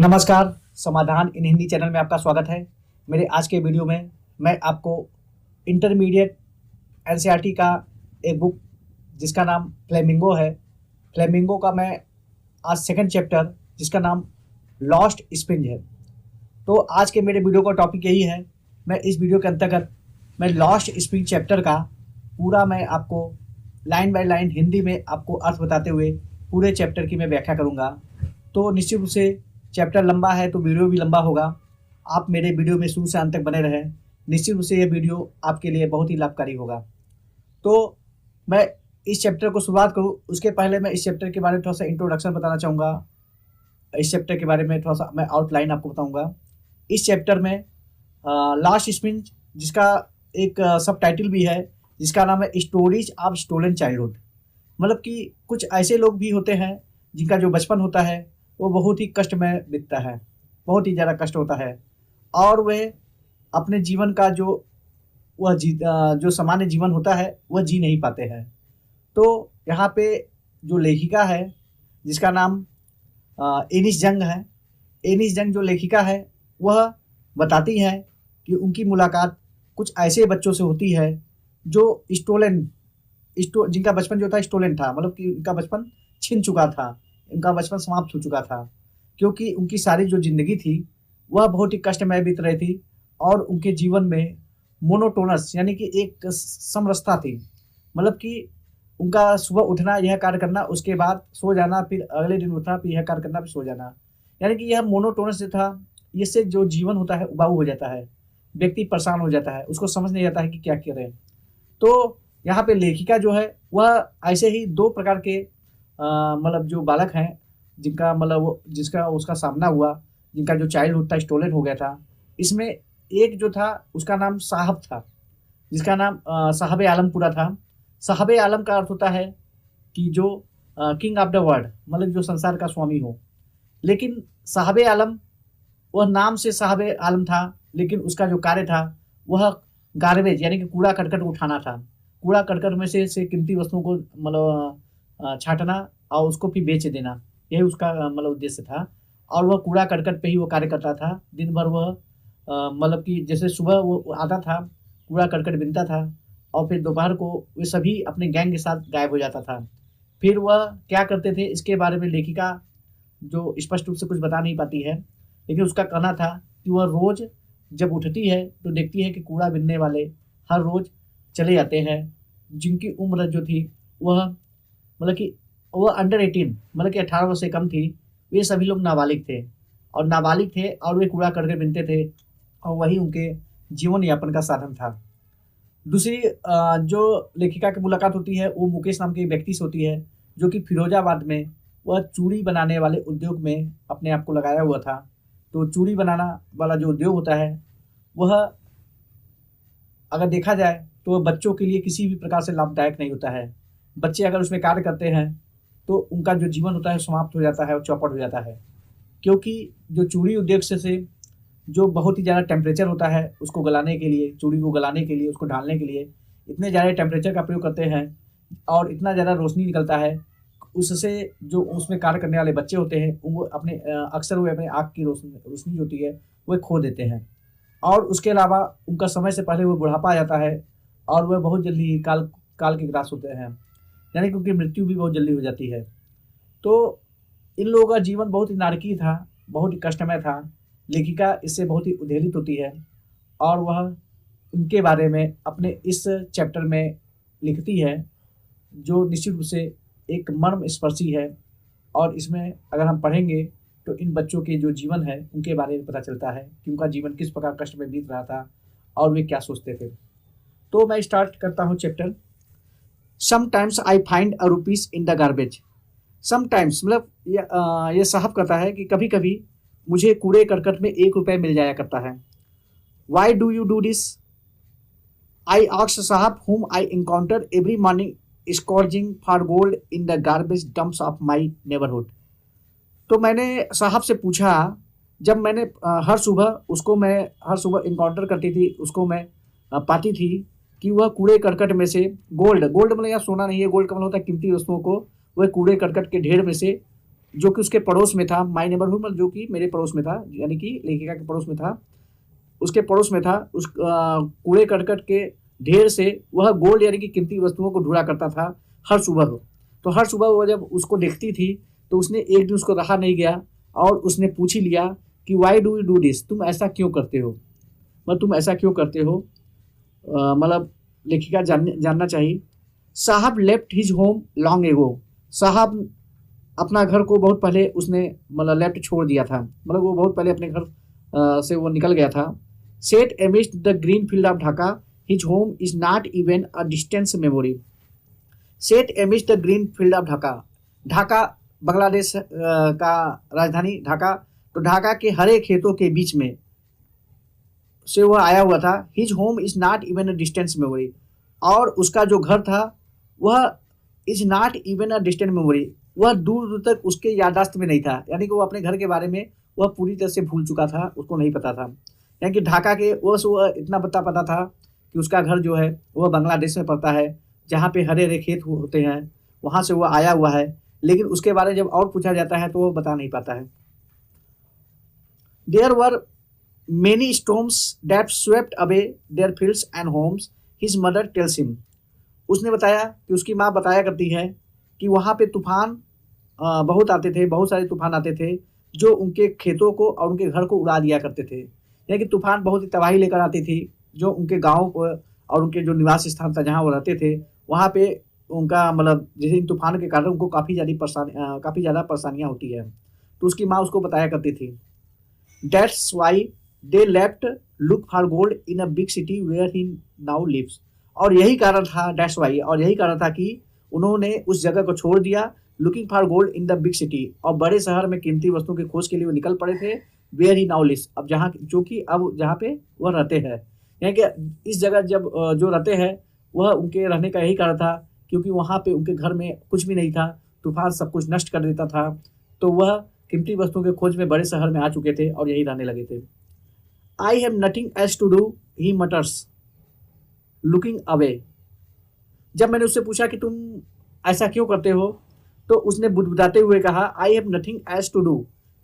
नमस्कार। समाधान इन हिंदी चैनल में आपका स्वागत है। मेरे आज के वीडियो में मैं आपको इंटरमीडिएट एनसीईआरटी का एक बुक जिसका नाम फ्लेमिंगो है, फ्लेमिंगो का मैं आज सेकंड चैप्टर जिसका नाम लॉस्ट स्पिंज है। तो आज के मेरे वीडियो का टॉपिक यही है। मैं इस वीडियो के अंतर्गत मैं लॉस्ट स्पिंज चैप्टर का पूरा मैं आपको लाइन बाय लाइन हिंदी में आपको अर्थ बताते हुए पूरे चैप्टर की मैं व्याख्या करूँगा। तो निश्चित रूप से चैप्टर लंबा है तो वीडियो भी लंबा होगा। आप मेरे वीडियो में शुरू से अंत तक बने रहें। निश्चित रूप से ये वीडियो आपके लिए बहुत ही लाभकारी होगा। तो मैं इस चैप्टर को शुरुआत करूँ उसके पहले मैं इस चैप्टर के बारे में थोड़ा सा इंट्रोडक्शन बताना चाहूँगा। इस चैप्टर के बारे में थोड़ा सा मैं आउटलाइन आपको बताऊँगा। इस चैप्टर में लास्ट स्पिंज जिसका एक सब टाइटल भी है जिसका नाम है स्टोरीज ऑफ स्टोलन चाइल्डहुड। मतलब कि कुछ ऐसे लोग भी होते हैं जिनका जो बचपन होता है वो बहुत ही कष्टमय बीतता है, बहुत ही ज़्यादा कष्ट होता है और वे अपने जीवन का जो सामान्य जीवन होता है वह जी नहीं पाते हैं। तो यहाँ पे जो लेखिका है जिसका नाम एनिस जंग है, एनिस जंग जो लेखिका है वह बताती है कि उनकी मुलाकात कुछ ऐसे बच्चों से होती है जो जिनका बचपन जो था स्टोलन था, मतलब कि उनका बचपन छिन चुका था, उनका बचपन समाप्त हो चुका था क्योंकि उनकी सारी जो ज़िंदगी थी वह बहुत ही कष्टमय बीत रही थी और उनके जीवन में मोनोटोनस यानी कि एक समरसता थी। मतलब कि उनका सुबह उठना, यह कार्य करना, उसके बाद सो जाना, फिर अगले दिन उठना, फिर यह कार्य करना, फिर सो जाना, यानी कि यह मोनोटोनस जो था, इससे जो जीवन होता है उबाऊ हो जाता है, व्यक्ति परेशान हो जाता है, उसको समझ नहीं आता है कि क्या करें। तो यहाँ पे लेखिका जो है वह ऐसे ही दो प्रकार के मतलब जो बालक हैं जिनका मतलब जिसका उसका सामना हुआ, जिनका जो चाइल्डहुड था स्टोलन हो गया था। इसमें एक जो था उसका नाम साहब था, जिसका नाम साहब आलमपुरा था। साहब आलम का अर्थ होता है कि जो किंग ऑफ द वर्ल्ड, मतलब जो संसार का स्वामी हो। लेकिन साहब आलम वह नाम से साहब आलम था, लेकिन उसका जो कार्य था वह गार्बेज यानी कि कूड़ा करकट उठाना था। कूड़ा करकट में से कीमती वस्तुओं को मतलब छांटना और उसको फिर बेच देना, यही उसका मतलब उद्देश्य था। और वह कूड़ा करकट पे ही वो कार्य करता था। दिन भर वह मतलब कि जैसे सुबह वो आता था, कूड़ा करकट बीनता था और फिर दोपहर को वे सभी अपने गैंग के साथ गायब हो जाता था। फिर वह क्या करते थे इसके बारे में लेखिका जो स्पष्ट रूप से कुछ बता नहीं पाती है, लेकिन उसका कहना था कि वह रोज़ जब उठती है तो देखती है कि कूड़ा बीनने वाले हर रोज़ चले जाते हैं, जिनकी उम्र जो थी वह मतलब कि वह अंडर 18 मतलब कि 18 वर्ष से कम थी। वे सभी लोग नाबालिग थे और वे कूड़ा करके बीनते थे और वही उनके जीवन यापन का साधन था। दूसरी जो लेखिका की मुलाकात होती है वो मुकेश नाम के एक व्यक्ति से होती है जो कि फिरोजाबाद में वह चूड़ी बनाने वाले उद्योग में अपने आप को लगाया हुआ था। तो चूड़ी बनाना वाला जो उद्योग होता है वह अगर देखा जाए तो बच्चों के लिए किसी भी प्रकार से लाभदायक नहीं होता है। बच्चे अगर उसमें कार्य करते हैं तो उनका जो जीवन होता है समाप्त हो जाता है और चौपट हो जाता है, क्योंकि जो चूड़ी उद्योग से जो बहुत ही ज़्यादा टेम्परेचर होता है उसको गलाने के लिए, चूड़ी को गलाने के लिए, उसको ढालने के लिए इतने ज़्यादा टेम्परेचर का प्रयोग करते हैं और इतना ज़्यादा रोशनी निकलता है, उससे जो उसमें कार्य करने वाले बच्चे होते हैं वो अपने अक्सर वो अपने आँख की रोशनी जो होती है वह खो देते हैं। और उसके अलावा उनका समय से पहले वो बुढ़ापा आ जाता है और वह बहुत जल्दी ही काल के ग्रास होते हैं, यानी कि उनकी मृत्यु भी बहुत जल्दी हो जाती है। तो इन लोगों का जीवन बहुत ही नारकीय था, बहुत ही कष्टमय था। लेखिका इससे बहुत ही उद्वेलित होती है और वह उनके बारे में अपने इस चैप्टर में लिखती है जो निश्चित रूप से एक मर्मस्पर्शी है। और इसमें अगर हम पढ़ेंगे तो इन बच्चों के जो जीवन है उनके बारे में पता चलता है कि उनका जीवन किस प्रकार कष्ट में बीत रहा था और वे क्या सोचते थे। तो मैं स्टार्ट करता हूँ chapter. Sometimes I find a rupees in the garbage. Sometimes मतलब ये साहब कहता है कि कभी कभी मुझे कूड़े करकट में 1 रुपये मिल जाया करता है। Why do you do this? I asked साहब whom I encounter every morning scourging for gold in the garbage dumps of my neighborhood। तो मैंने साहब से पूछा, जब मैंने हर सुबह इनकाउंटर करती थी, उसको मैं पाती थी कि वह कूड़े करकट में से गोल्ड मतलब यहाँ सोना नहीं है, गोल्ड का मतलब होता है कीमती वस्तुओं को, वह कूड़े करकट के ढेर में से जो कि उसके पड़ोस में था, माय नेबरहुड मतलब जो कि मेरे पड़ोस में था, यानी कि लेखिका के पड़ोस में था, उसके पड़ोस में था। उस कूड़े करकट के ढेर से वह गोल्ड यानी कि कीमती वस्तुओं को ढूंढा करता था हर सुबह। तो हर सुबह वो जब उसको देखती थी तो उसने एक दिन उसको रहा नहीं गया और उसने पूछ ही लिया कि why do you do this, तुम ऐसा क्यों करते हो, मतलब तुम ऐसा क्यों करते हो। मतलब लेखिका जानना चाहिए। साहब left his home long ago, साहब अपना घर को बहुत पहले उसने मतलब लेफ्ट छोड़ दिया था, मतलब वो बहुत पहले अपने घर से वो निकल गया था। Set amidst the green field of Dhaka his home is not even a distance memory. Set amidst the green field of Dhaka, Dhaka Bangladesh का राजधानी ढाका, तो ढाका के हरे खेतों के बीच में से वो आया हुआ था। His home is not even a distance memory, और उसका जो घर था वह is not even a distant memory, वह दूर दूर तक उसके यादाश्त में नहीं था, यानी कि वो अपने घर के बारे में वह पूरी तरह से भूल चुका था, उसको नहीं पता था। यानी कि ढाका के वह इतना पता था कि उसका घर जो है वह बांग्लादेश में पड़ता है, जहाँ पे हरे हरे खेत होते हैं, वहाँ से वह आया हुआ है, लेकिन उसके बारे में जब और पूछा जाता है तो वह बता नहीं पाता है। There were many storms that swept away their fields and homes, his mother tells him। उसने बताया कि उसकी माँ बताया करती है कि वहाँ पे तूफान बहुत आते थे, बहुत सारे तूफान आते थे जो उनके खेतों को और उनके घर को उड़ा दिया करते थे। यानी कि तूफान बहुत ही तबाही लेकर आती थी, जो उनके गाँव को और उनके जो निवास स्थान था जहाँ वो रहते थे वहाँ पे उनका मतलब जैसे इन तूफान के कारण उनको काफ़ी ज़्यादा परेशानियाँ होती है। तो उसकी माँ उसको बताया करती थी। That's why they left look for gold in a big city where he now lives। और यही कारण था, that's why, और यही कारण था कि उन्होंने उस जगह को छोड़ दिया, looking for gold in the big city, और बड़े शहर में कीमती वस्तुओं की खोज के लिए वो निकल पड़े थे, where he now lives, अब जहाँ जो कि अब जहाँ पे वह रहते हैं। यानी कि इस जगह जब जो रहते हैं वह उनके रहने का यही कारण था, क्योंकि वहाँ पे उनके घर में कुछ भी नहीं था, तूफान सब कुछ नष्ट कर देता था, तो वह कीमती वस्तुओं के खोज में बड़े शहर में आ चुके थे और यही रहने लगे थे। I have nothing else to do, he matters looking away. जब मैंने उससे पूछा कि तुम ऐसा क्यों करते हो, तो उसने बुदबुदाते हुए कहा I have nothing else to do,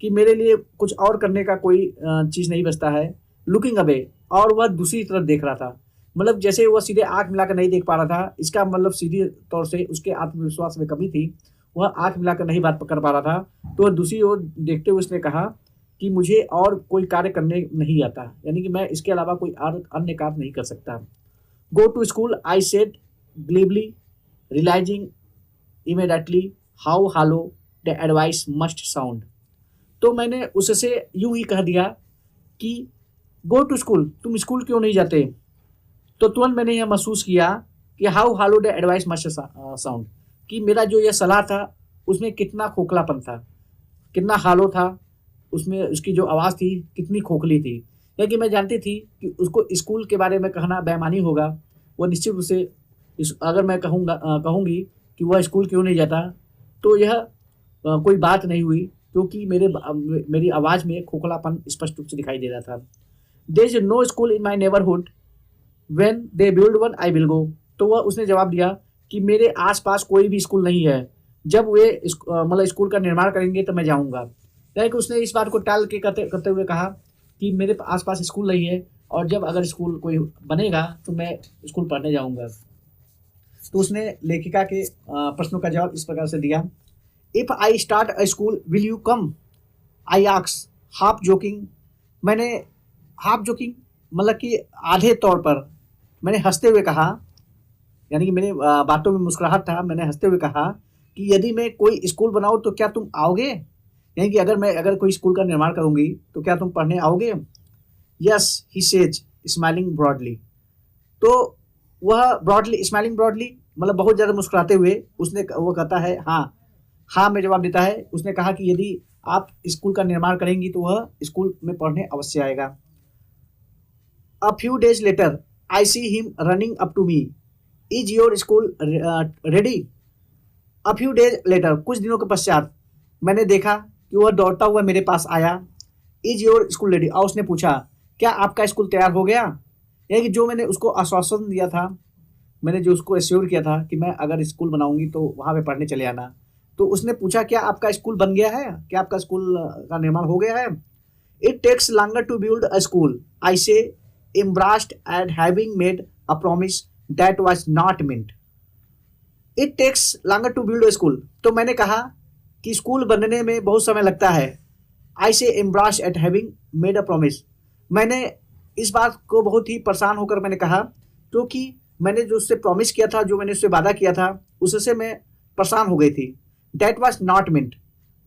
कि मेरे लिए कुछ और करने का कोई चीज़ नहीं बचता है। लुकिंग अवे, और वह दूसरी तरफ देख रहा था, मतलब जैसे वह सीधे आंख मिलाकर नहीं देख पा रहा था, इसका मतलब सीधे तौर से उसके आत्मविश्वास में कमी थी, वह आंख मिलाकर नहीं बात कर पा रहा था। तो वह दूसरी ओर देखते हुए उसने कहा कि मुझे और कोई कार्य करने नहीं आता, यानी कि मैं इसके अलावा कोई और अन्य कार्य नहीं कर सकता। Go to school, I said gleefully, realising immediately how hollow the advice must sound. तो मैंने उससे यूं ही कह दिया कि गो टू स्कूल, तुम स्कूल क्यों नहीं जाते। तो तुरंत मैंने यह महसूस किया कि how hollow the advice must sound, कि मेरा जो यह सलाह था उसमें कितना खोखलापन था, कितना हालो था, उसमें उसकी जो आवाज़ थी कितनी खोखली थी। क्योंकि मैं जानती थी कि उसको स्कूल के बारे में कहना बेईमानी होगा, वो निश्चित रूप से अगर मैं कहूँगी कि वह स्कूल क्यों नहीं जाता, तो यह कोई बात नहीं हुई, क्योंकि मेरी आवाज़ में खोखलापन स्पष्ट रूप से दिखाई दे रहा था। There is no school in my neighbourhood, when they build one I will go. तो वह उसने जवाब दिया कि मेरे आसपास कोई भी स्कूल नहीं है, जब वे मतलब स्कूल का निर्माण करेंगे तो मैं जाऊंगा। यानी कि उसने इस बात को टाल के करते हुए कहा कि मेरे आसपास स्कूल नहीं है, और जब अगर स्कूल कोई बनेगा तो मैं स्कूल पढ़ने जाऊंगा। तो उसने लेखिका के प्रश्नों का जवाब इस प्रकार से दिया। If I start a school will you come, I ask half joking. मैंने हाफ जोकिंग मतलब कि आधे तौर पर मैंने हंसते हुए कहा, यानी कि मेरे बातों में मुस्कुराहट था, मैंने हंसते हुए कहा कि यदि मैं कोई स्कूल बनाऊँ तो क्या तुम आओगे, यानी कि अगर कोई स्कूल का निर्माण करूँगी तो क्या तुम पढ़ने आओगे। Yes he says smiling broadly. तो वह ब्रॉडली स्माइलिंग ब्रॉडली मतलब बहुत ज़्यादा मुस्कुराते हुए वो कहता है हाँ में जवाब देता है। उसने कहा कि यदि आप स्कूल का निर्माण करेंगी तो वह स्कूल में पढ़ने अवश्य आएगा। A few days later I see him running up to me, is your school ready. A few days later, कुछ दिनों के पश्चात मैंने देखा कि वह दौड़ता हुआ मेरे पास आया। इज योर स्कूल रेडी, और उसने पूछा क्या आपका स्कूल तैयार हो गया। यानी कि जो मैंने उसको आश्वासन दिया था, मैंने जो उसको एश्योर किया था कि मैं अगर स्कूल बनाऊंगी तो वहाँ पे पढ़ने चले आना, तो उसने पूछा क्या आपका स्कूल बन गया है, क्या आपका स्कूल का निर्माण हो गया है। It takes longer to build a school, I say embarrassed at having made a promise that was not meant. It takes longer to build a school, तो मैंने कहा कि स्कूल बनने में बहुत समय लगता है। I say embarrassed at having made a promise, मैंने इस बात को बहुत ही परेशान होकर मैंने कहा, क्योंकि मैंने जो उससे प्रॉमिस किया था, जो मैंने उससे वादा किया था, उससे मैं परेशान हो गई थी। दैट वाज नॉट मींट,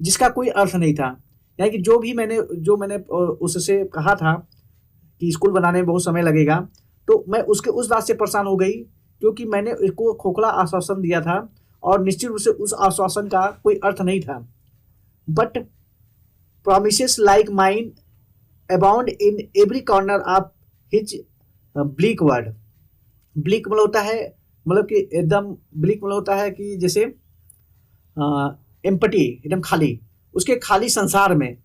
जिसका कोई अर्थ नहीं था। यानी कि जो मैंने उससे कहा था कि स्कूल बनाने में बहुत समय लगेगा, तो मैं उसके उस बात से परेशान हो गई, क्योंकि मैंने उसको खोखला आश्वासन दिया था और निश्चित रूप से उस आश्वासन का कोई अर्थ नहीं था। But promises like mine abound in every corner of his bleak world। Bleak मतलब होता है, मतलब कि एकदम ब्लीक मतलब होता है कि जैसे एम्पटी, एकदम खाली, उसके खाली संसार में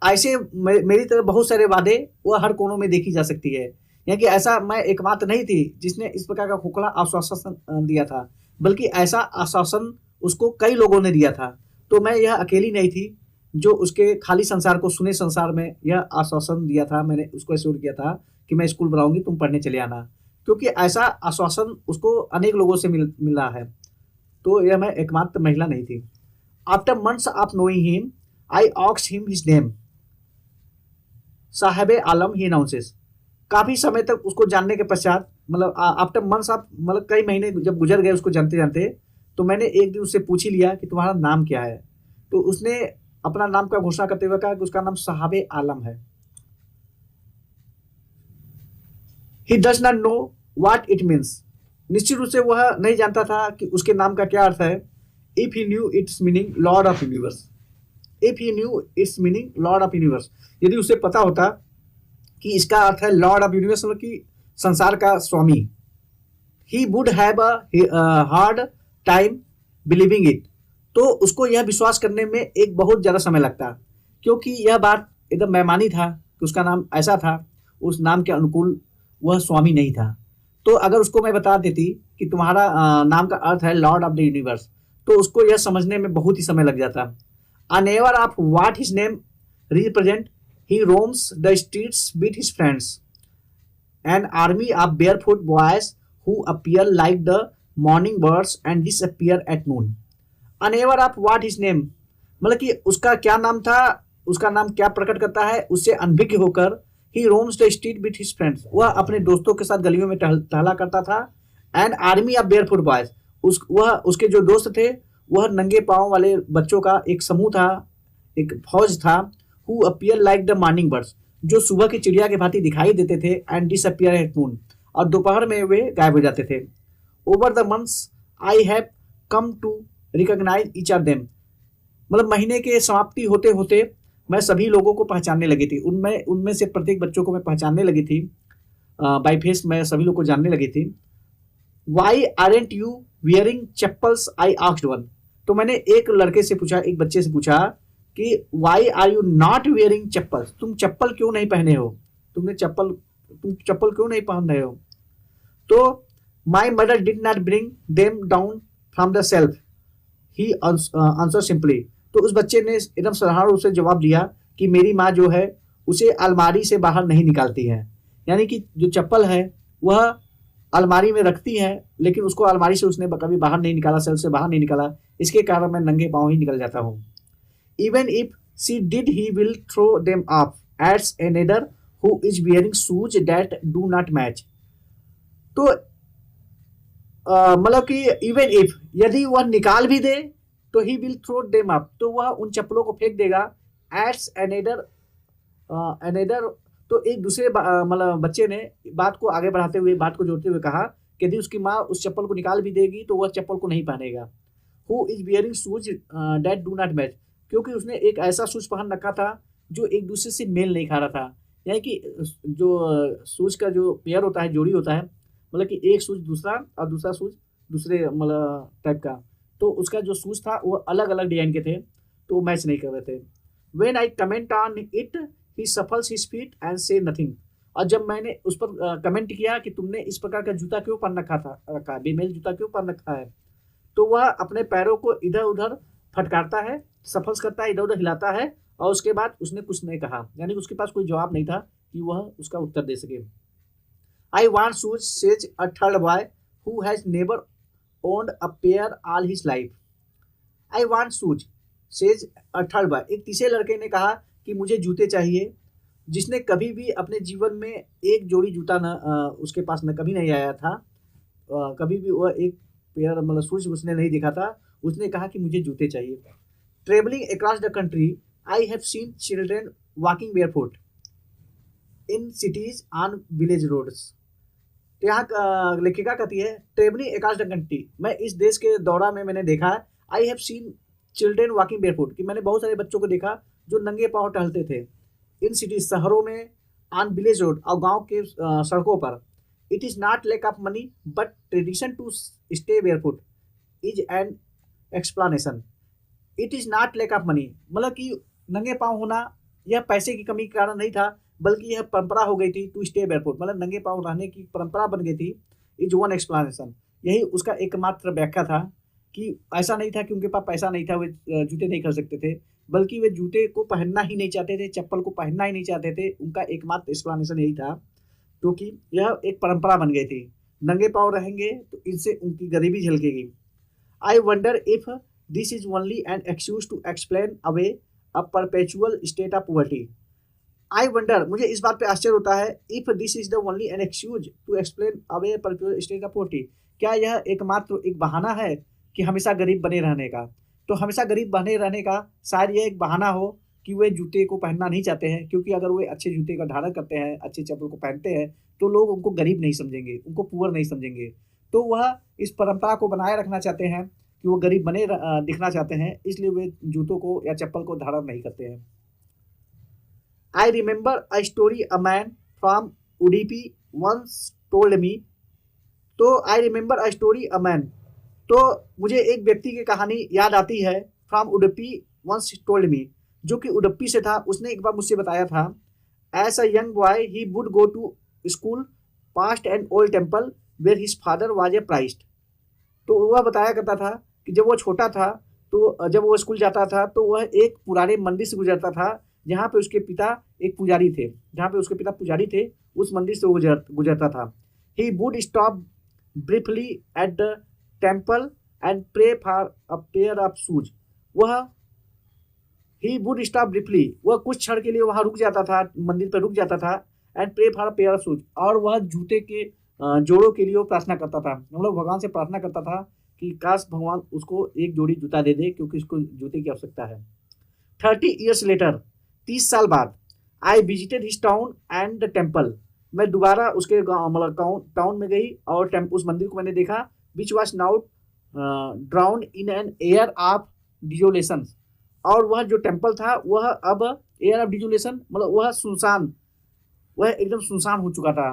ऐसे मेरी तरह बहुत सारे वादे वह हर कोनों में देखी जा सकती है। यानी कि ऐसा मैं एकमात्र नहीं थी जिसने इस प्रकार का खोखला आश्वासन दिया था, बल्कि ऐसा आश्वासन उसको कई लोगों ने दिया था। तो मैं यह अकेली नहीं थी जो उसके खाली संसार को सुने संसार में यह आश्वासन दिया था। मैंने उसको एश्योर किया था कि मैं स्कूल बनाऊंगी, तुम पढ़ने चले आना, क्योंकि ऐसा आश्वासन उसको अनेक लोगों से मिला है। तो यह मैं एकमात्र महिला नहीं थी। After months of knowing him I asked him his name, साहब आलम ही अनाउंसेस। काफी समय तक उसको जानने के पश्चात, मतलब आफ्टर मंथ्स ऑफ, मतलब कई महीने जब गुजर गए उसको जानते जानते, तो मैंने एक दिन उससे पूछ ही लिया कि तुम्हारा नाम क्या है। तो उसने अपना नाम का घोषणा करते हुए कहा कि उसका नाम साहब आलम है। He does not know what it means, निश्चित रूप से वह नहीं जानता था कि उसके नाम का क्या अर्थ है। If he new it's meaning Lord of universe, if he new it's meaning Lord of universe, यदि उसे पता होता कि इसका अर्थ है लॉर्ड ऑफ यूनिवर्स, मतलब कि संसार का स्वामी, he would have a hard time believing it, तो उसको यह विश्वास करने में एक बहुत ज़्यादा समय लगता, क्योंकि यह बात एकदम बेमानी था कि उसका नाम ऐसा था, उस नाम के अनुकूल वह स्वामी नहीं था। तो अगर उसको मैं बता देती कि तुम्हारा नाम का अर्थ है लॉर्ड ऑफ द यूनिवर्स, तो उसको यह समझने में बहुत ही समय लग जाता। Unaware of what his name represent, he roams the streets with his friends, an army of barefoot boys who appear like the morning birds and disappear at noon. Unaware of what his name, मतलब कि उसका क्या नाम था, उसका नाम क्या प्रकट करता है, उससे अनभिज्ञ होकर he roams the street with his friends, वह अपने दोस्तों के साथ गलियों में टहला करता था। And army of barefoot boys, वह उसके जो दोस्त थे वह नंगे पाँव वाले बच्चों का एक समूह था, एक फौज था। Who appear like the morning birds, जो सुबह की चिड़िया के भांति दिखाई देते थे। एंड डिसअपीयर एट नून, और दोपहर में वे गायब हो जाते थे। Over the months I have come to recognise each of them, मतलब महीने के समाप्ति होते होते मैं सभी लोगों को पहचानने लगी थी। उनमें से प्रत्येक बच्चों को मैं पहचानने लगी थी, बाई फेस मैं सभी लोग को जानने लगी थी। Why aren't you wearing chappals, I asked one, तो मैंने एक लड़के से पूछा, एक बच्चे से पूछा कि why are you not wearing chappals, तुम चप्पल क्यों नहीं पहने हो, तुम चप्पल क्यों नहीं पहन रहे हो। तो my mother did not bring them down from the self, he answer simply, तो उस बच्चे ने एकदम साधारण रूप से जवाब दिया कि मेरी माँ जो है उसे अलमारी से बाहर नहीं निकालती है। यानी कि जो चप्पल है वह अलमारी में रखती है, लेकिन उसको अलमारी से उसने कभी बाहर नहीं निकाला, सेल से बाहर नहीं निकाला, इसके कारण मैं नंगे पाँव ही निकल जाता हूँ। Even if she did he will throw them off adds another who is wearing shoes that do not match, तो मतलब कि इवन इफ, यदि वह निकाल भी दे तो he will throw them up, तो वह उन चप्पलों को फेंक देगा। एट्स अनदर, तो एक दूसरे मतलब बच्चे ने बात को आगे बढ़ाते हुए, बात को जोड़ते हुए कहा कि यदि उसकी माँ उस चप्पल को निकाल भी देगी तो वह चप्पल को नहीं पहनेगा। Who is wearing shoes that do not match, क्योंकि उसने एक ऐसा शूज पहन रखा था जो एक दूसरे से मेल नहीं खा रहा था। यानी कि जो शूज का जो पेयर होता है, जोड़ी होता है, मतलब कि एक शूज दूसरा और दूसरा शूज दूसरे मतलब टाइप का, तो उसका जो शूज था वो अलग अलग डिजाइन के थे, तो मैच नहीं कर रहे थे। When I comment on it he shuffles his feet and says nothing, और जब मैंने उस पर कमेंट किया कि तुमने इस प्रकार का जूता क्यों पहन रखा, बेमेल जूता क्यों पहन रखा है, तो वह अपने पैरों को इधर उधर फटकारता है, सफल करता है, इधर उधर हिलाता है और उसके बाद उसने कुछ नहीं कहा, यानी उसके पास कोई जवाब नहीं था कि वह उसका उत्तर दे सके। I want shoes says a third boy who has never owned a pair all his life. I want shoes says a third boy, एक तीसरे लड़के ने कहा कि मुझे जूते चाहिए, जिसने कभी भी अपने जीवन में एक जोड़ी जूता न उसके पास न कभी नहीं आया था, कभी भी वह एक पेयर मतलब शूज उसने नहीं देखा था। उसने कहा कि मुझे जूते चाहिए। Travelling across the country I have seen children walking barefoot in cities on village roads. तो यहाँ लेखिका कहती है ट्रेवलिंग अक्रॉस द कंट्री, मैं इस देश के दौरा में मैंने देखा, आई have seen children walking barefoot, कि मैंने बहुत सारे बच्चों को देखा जो नंगे पाँव टहलते थे, इन सिटीज शहरों में, ऑन विलेज रोड और गांव के सड़कों पर। It is not lack of money but tradition to stay barefoot is an explanation. It is not lack of money, मतलब कि नंगे पाँव होना यह पैसे की कमी के कारण नहीं था, बल्कि यह परंपरा हो गई थी। टू स्टे बेयरफुट मतलब नंगे पाँव रहने की परंपरा बन गई थी। इज वन एक्सप्लानेशन, यही उसका एकमात्र व्याख्या था कि ऐसा नहीं था कि उनके पास पैसा नहीं था, वे जूते नहीं खरीद सकते थे, बल्कि वे जूते को पहनना ही नहीं चाहते थे, चप्पल को पहनना ही नहीं चाहते थे। उनका एकमात्र एक्सप्लानेशन यही था, क्योंकि यह एक परंपरा बन गई थी, नंगे पाँव रहेंगे तो इनसे उनकी गरीबी झलकेगी। I wonder if this is only an excuse to explain away a perpetual state of poverty. I wonder, मुझे इस बात पे आश्चर्य होता है, if this is the only an excuse to explain away perpetual state of poverty, क्या यह एकमात्र एक बहाना है कि हमेशा गरीब बने रहने का। तो हमेशा गरीब बने रहने का शायद यह एक बहाना हो कि वे जूते को पहनना नहीं चाहते हैं, क्योंकि अगर वे अच्छे जूते का धारण करते हैं, अच्छे चप्पल को पहनते हैं, तो लोग उनको गरीब नहीं समझेंगे, उनको पुअर नहीं समझेंगे। तो वह इस परंपरा को बनाए रखना चाहते हैं कि वो गरीब बने दिखना चाहते हैं, इसलिए वे जूतों को या चप्पल को धारण नहीं करते हैं। I remember a story a man from Udupi once told me. तो I remember a story a man, तो मुझे एक व्यक्ति की कहानी याद आती है, from Udupi once told me, जो कि उडुपी से था। उसने एक बार मुझसे बताया था, as a young boy he would go to school past an old temple where his father was a priest. तो वह बताया करता था कि जब वो छोटा था, तो जब वो स्कूल जाता था तो वह एक पुराने मंदिर से गुजरता था, जहाँ पे उसके पिता एक पुजारी थे, जहाँ पे उसके पिता पुजारी थे, उस मंदिर से गुजरता था। He would stop briefly at the temple and pray for a pair of shoes. वह ही वुड स्टॉप ब्रीफली, वह कुछ क्षण के लिए वहाँ रुक जाता था, मंदिर पर रुक जाता था, and pray for a pair of shoes, और वह जूते के जोड़ों के लिए वो प्रार्थना करता था, मतलब भगवान से प्रार्थना करता था कि काश भगवान उसको एक जोड़ी जूता दे दे, क्योंकि उसको जूते की आवश्यकता है। 30 years लेटर, 30 साल बाद, I visited his town and the temple, मैं दोबारा उसके मतलब टाउन में गई और उस मंदिर को मैंने देखा, which was now drowned in an air of desolation, और वह जो टेम्पल था वह अब एयर ऑफ डिजोलेशन मतलब वह सुनसान, वह एकदम सुनसान हो चुका था,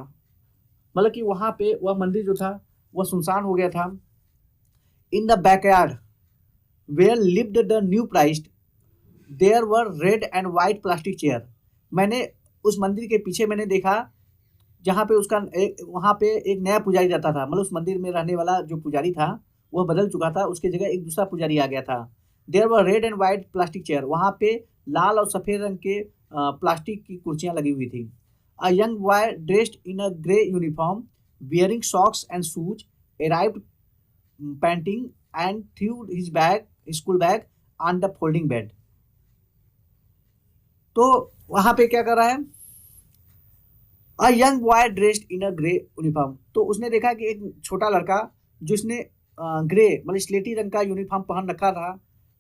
मतलब कि वहाँ पे वह मंदिर जो था वह सुनसान हो गया था। In the backyard where lived the new priest there were red and white plastic chair, मैंने उस मंदिर के पीछे मैंने देखा जहाँ पे उसका वहाँ पे एक नया पुजारी रहता था, मतलब उस मंदिर में रहने वाला जो पुजारी था वह बदल चुका था, उसके जगह एक दूसरा पुजारी आ गया था। There were red and white plastic chair, वहाँ पे लाल और सफ़ेद रंग के प्लास्टिक की कुर्सियाँ लगी हुई थी। अ young boy dressed in a grey uniform wearing socks and shoes arrived painting and through his bag school bag on the folding bed. तो वहाँ पे क्या कर रहा है, अ young boy dressed in a grey uniform, तो उसने देखा कि एक छोटा लड़का जिसने ग्रे मतलब स्लेटी रंग का यूनिफॉर्म पहन रखा था,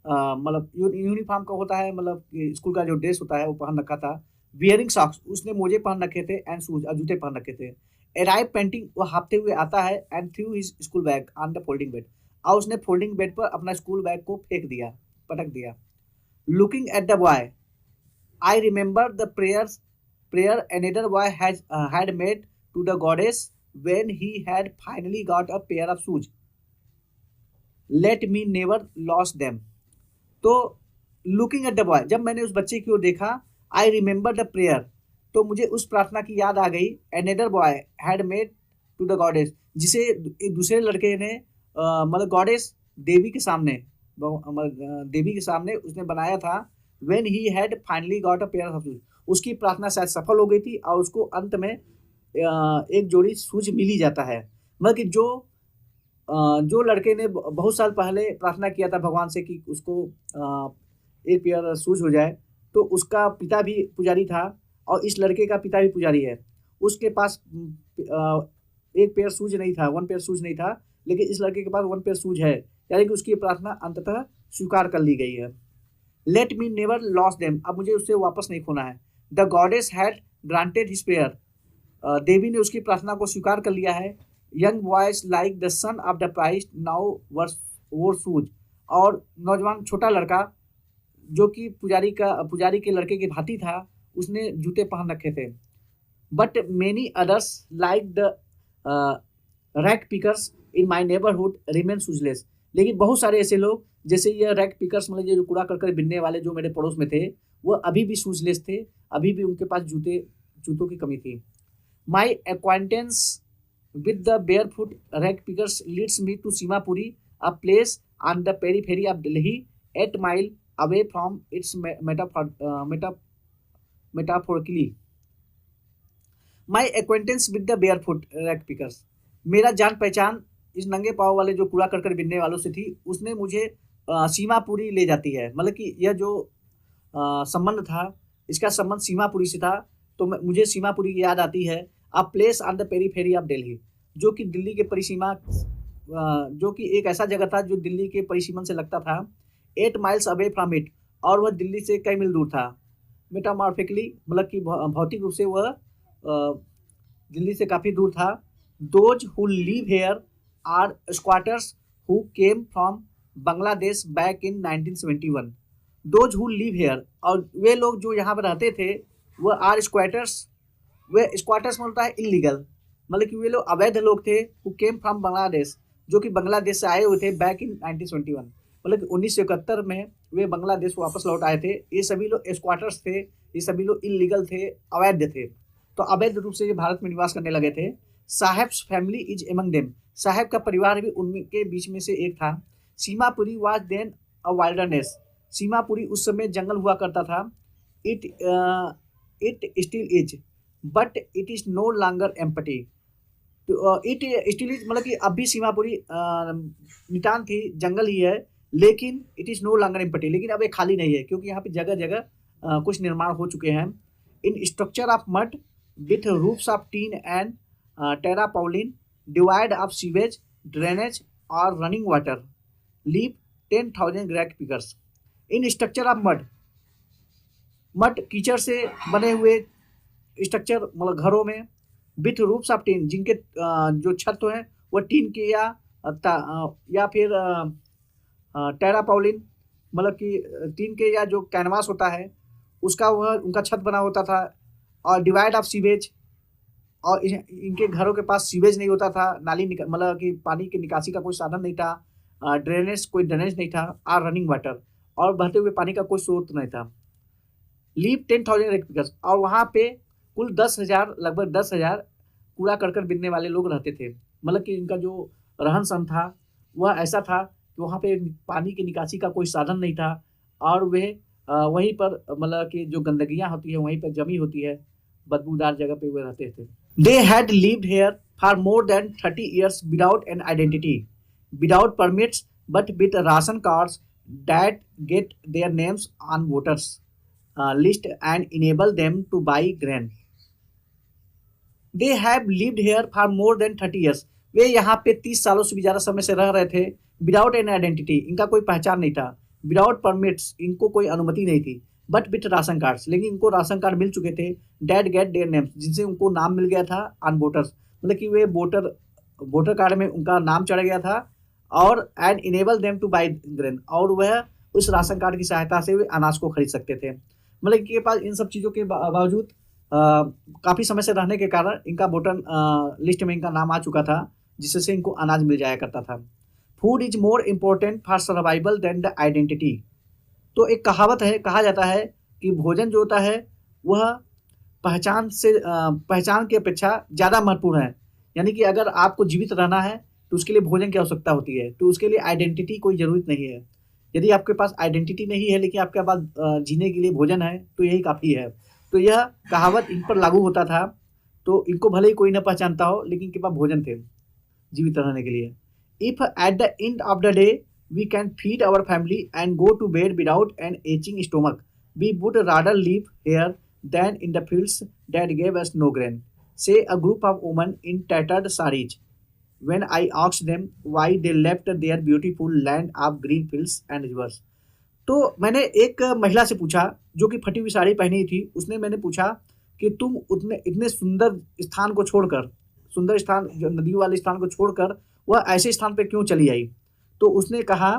मतलब यूनिफॉर्म का होता है मतलब स्कूल का जो ड्रेस होता है वो पहन रखा था। वियरिंग सॉक्स, उसने मोजे पहन रखे थे, एंड शूज और जूते पहन रखे थे। अराइव पेंटिंग, वो हाँफते हुए आता है, and through his school bag on the folding bed, और उसने फोल्डिंग बेड पर अपना स्कूल बैग को फेंक दिया, पटक दिया। Looking at the boy I remember the prayer another boy had made to the goddess when he had finally got a pair of shoes. Let me never lose them. तो looking at the boy, जब मैंने उस बच्चे की ओर देखा, I remember the prayer, तो मुझे उस प्रार्थना की याद आ गई। Another boy had made to the goddess, जिसे एक दूसरे लड़के ने मतलब गॉडेस देवी के सामने देवी के सामने उसने बनाया था। When he had finally got a pair of shoes, उसकी प्रार्थना शायद सफल हो गई थी और उसको अंत में एक जोड़ी शूज मिल ही जाता है। मतलब कि जो लड़के ने बहुत साल पहले प्रार्थना किया था भगवान से कि उसको एक पेयर शूज हो जाए, तो उसका पिता भी पुजारी था और इस लड़के का पिता भी पुजारी है। उसके पास एक पेयर शूज नहीं था, वन पेयर शूज नहीं था, लेकिन इस लड़के के पास वन पेयर शूज है, यानी कि उसकी प्रार्थना अंततः स्वीकार कर ली गई है। Let me never lose them, अब मुझे उससे वापस नहीं खोना है। The goddess had granted his prayer, देवी ने उसकी प्रार्थना को स्वीकार कर लिया है। Young boys like the son of the priest now wore shoes, और नौजवान छोटा लड़का जो कि पुजारी के लड़के की भांति था, उसने जूते पहन रखे थे। But many others like the rag pickers in my neighbourhood remain shoeless, लेकिन बहुत सारे ऐसे लोग जैसे ये रैक पिकर्स, मतलब ये जो कूड़ा करकर बिनने वाले जो मेरे पड़ोस में थे, वो अभी भी शूजलेस थे, अभी भी उनके पास जूतों की कमी थी। My acquaintance with the barefoot rag pickers leads me to Seemapuri, a place on the periphery of Delhi 8 mile away from its metaphorically. My acquaintance with the barefoot rag pickers, मेरा जान पहचान इस नंगे पाँव वाले जो कूड़ा करकर बिनने वालों से थी, उसने मुझे सीमापुरी ले जाती है। मतलब कि यह जो संबंध था, इसका संबंध सीमापुरी से था, तो मुझे सीमापुरी की याद आती है। अ place on the periphery of Delhi, जो कि दिल्ली के परिसीमा, जो कि एक ऐसा जगह था जो दिल्ली के परिसीमन से लगता था। 8 माइल्स अवे फ्रॉम इट, और वह दिल्ली से कई मील दूर था। मेटामॉर्फिकली, मतलब कि भौतिक रूप से वह दिल्ली से काफ़ी दूर था। Those who live here are squatters who came from Bangladesh back in 1971। Those who live here, और वे लोग जो यहाँ पर रहते थे वह आर स्क्वाटर्स, वे स्क्वाटर्स में होता है इलीगल, मतलब कि वे लोग अवैध लोग थे। हु केम फ्रॉम बांग्लादेश, जो कि बांग्लादेश से आए हुए थे बैक इन 1971, मतलब कि 1971 में वे बांग्लादेश वापस लौट आए थे। ये सभी लोग स्क्वाटर्स थे, ये सभी लोग इलीगल थे, अवैध थे, तो अवैध रूप से ये भारत में निवास करने लगे थे। Saheb's family is among them, Saheb का परिवार भी उनके बीच में से एक था। Seemapuri was then a wilderness, Seemapuri उस समय जंगल हुआ करता था। It still is but it is no longer empty, it still is मतलब कि अब भी सीमापुरी नितान थी, जंगल ही है, लेकिन it is no longer empty, लेकिन अब ये खाली नहीं है, क्योंकि यहाँ पे जगह जगह कुछ निर्माण हो चुके हैं। इन structure of mud with roofs of tin and terrapolin, divide of sewage, drainage or running water, leave 10,000 rag pickers. In structure of mud, mud कीचड़ से बने हुए स्ट्रक्चर, मतलब घरों में, विथ रूफ्स ऑफ टीन, जिनके जो छत तो हैं वह टीन के या फिर टेरापाउलिन, मतलब कि टीन के या जो कैनवास होता है उसका वह उनका छत बना होता था। और डिवाइड ऑफ सीवेज, और इनके घरों के पास सीवेज नहीं होता था, नाली मतलब कि पानी की निकासी का कोई साधन नहीं था। कोई ड्रेनेज नहीं था। आर रनिंग वाटर, और बहते हुए पानी का कोई स्रोत नहीं था। लीव 10,000 रैक पिकर्स, और वहाँ पे कुल 10,000, लगभग 10,000 कूड़ा करकट बिनने वाले लोग रहते थे। मतलब कि इनका जो रहन सहन था वह ऐसा था कि वहाँ पे पानी की निकासी का कोई साधन नहीं था, और वे वहीं पर, मतलब कि जो गंदगियाँ होती है वहीं पर जमी होती है, बदबूदार जगह पे वे रहते थे। They had lived here for more than 30 years without an identity, without permits, but with ration cards that get their names on voters list and enable them two by grain. They have lived here for more than 30 years, वे यहाँ पे 30 सालों से भी ज़्यादा समय से रह रहे थे। विदाउट एन आइडेंटिटी, इनका कोई पहचान नहीं था। विदाउट परमिट्स, इनको कोई अनुमति नहीं थी। बट विथ राशन कार्ड्स, लेकिन इनको राशन कार्ड मिल चुके थे। डैट गेट देयर नेम्स, जिनसे उनको नाम मिल गया था ऑन वोटर्स, मतलब कि वे वोटर कार्ड में उनका नाम चढ़ गया था। और and enable them two by grain, और वह उस राशन कार्ड की सहायता से वे अनाज को खरीद सकते थे। मतलब इनके पास इन सब चीज़ों के बावजूद काफ़ी समय से रहने के कारण इनका वोटर लिस्ट में इनका नाम आ चुका था, जिससे इनको अनाज मिल जाया करता था। Food is more important for survival than the identity, तो एक कहावत है, कहा जाता है कि भोजन जो होता है वह पहचान की अपेक्षा ज़्यादा महत्वपूर्ण है। यानी कि अगर आपको जीवित रहना है तो उसके लिए भोजन की आवश्यकता होती है, तो उसके लिए आइडेंटिटी कोई ज़रूरत नहीं है। यदि आपके पास आइडेंटिटी नहीं है लेकिन आपके पास जीने के लिए भोजन है तो यही काफ़ी है। तो यह कहावत इन पर लागू होता था। तो इनको भले ही कोई न पहचानता हो लेकिन इनके पास भोजन थे जीवित रहने के लिए। If at the end of the day we can feed our family and go to bed without an aching stomach, we would rather live here than in the fields that gave us no grain, says a group of women in tattered saris when I asked them why they left their beautiful land of green fields and rivers। तो मैंने एक महिला से पूछा जो कि फटी हुई साड़ी पहनी थी। उसने मैंने पूछा कि तुम उतने इतने सुंदर स्थान को छोड़कर, सुंदर स्थान जो नदियों वाले स्थान को छोड़कर वह ऐसे स्थान पे क्यों चली आई। तो उसने कहा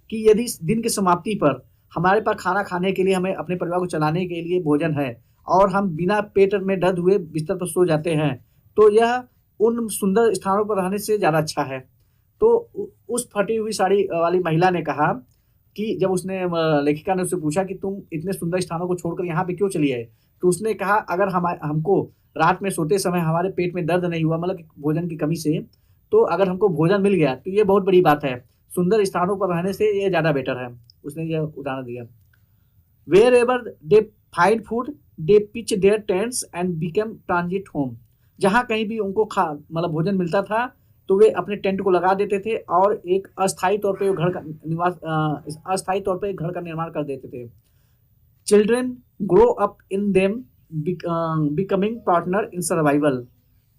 कि यदि दिन की समाप्ति पर हमारे पास खाना खाने के लिए, हमें अपने परिवार को चलाने के लिए भोजन है और हम बिना पेट में दर्द हुए बिस्तर पर सो जाते हैं, तो यह उन सुंदर स्थानों पर रहने से ज़्यादा अच्छा है। तो उस फटी हुई साड़ी वाली महिला ने कहा कि जब उसने लेखिका ने उससे पूछा कि तुम इतने सुंदर स्थानों को छोड़कर यहाँ पे क्यों चली आए, तो उसने कहा अगर हमको रात में सोते समय हमारे पेट में दर्द नहीं हुआ, मतलब भोजन की कमी से, तो अगर हमको भोजन मिल गया तो ये बहुत बड़ी बात है। सुंदर स्थानों पर रहने से ये ज़्यादा बेटर है। उसने यह उदाहरण दिया। Wherever they find food they pitch their tents and become transit home. जहाँ कहीं भी उनको मतलब भोजन मिलता था तो वे अपने टेंट को लगा देते थे और एक अस्थायी तौर पे घर का अस्थायी तौर पे घर का निर्माण कर देते थे। Children grow up in them becoming partner in survival.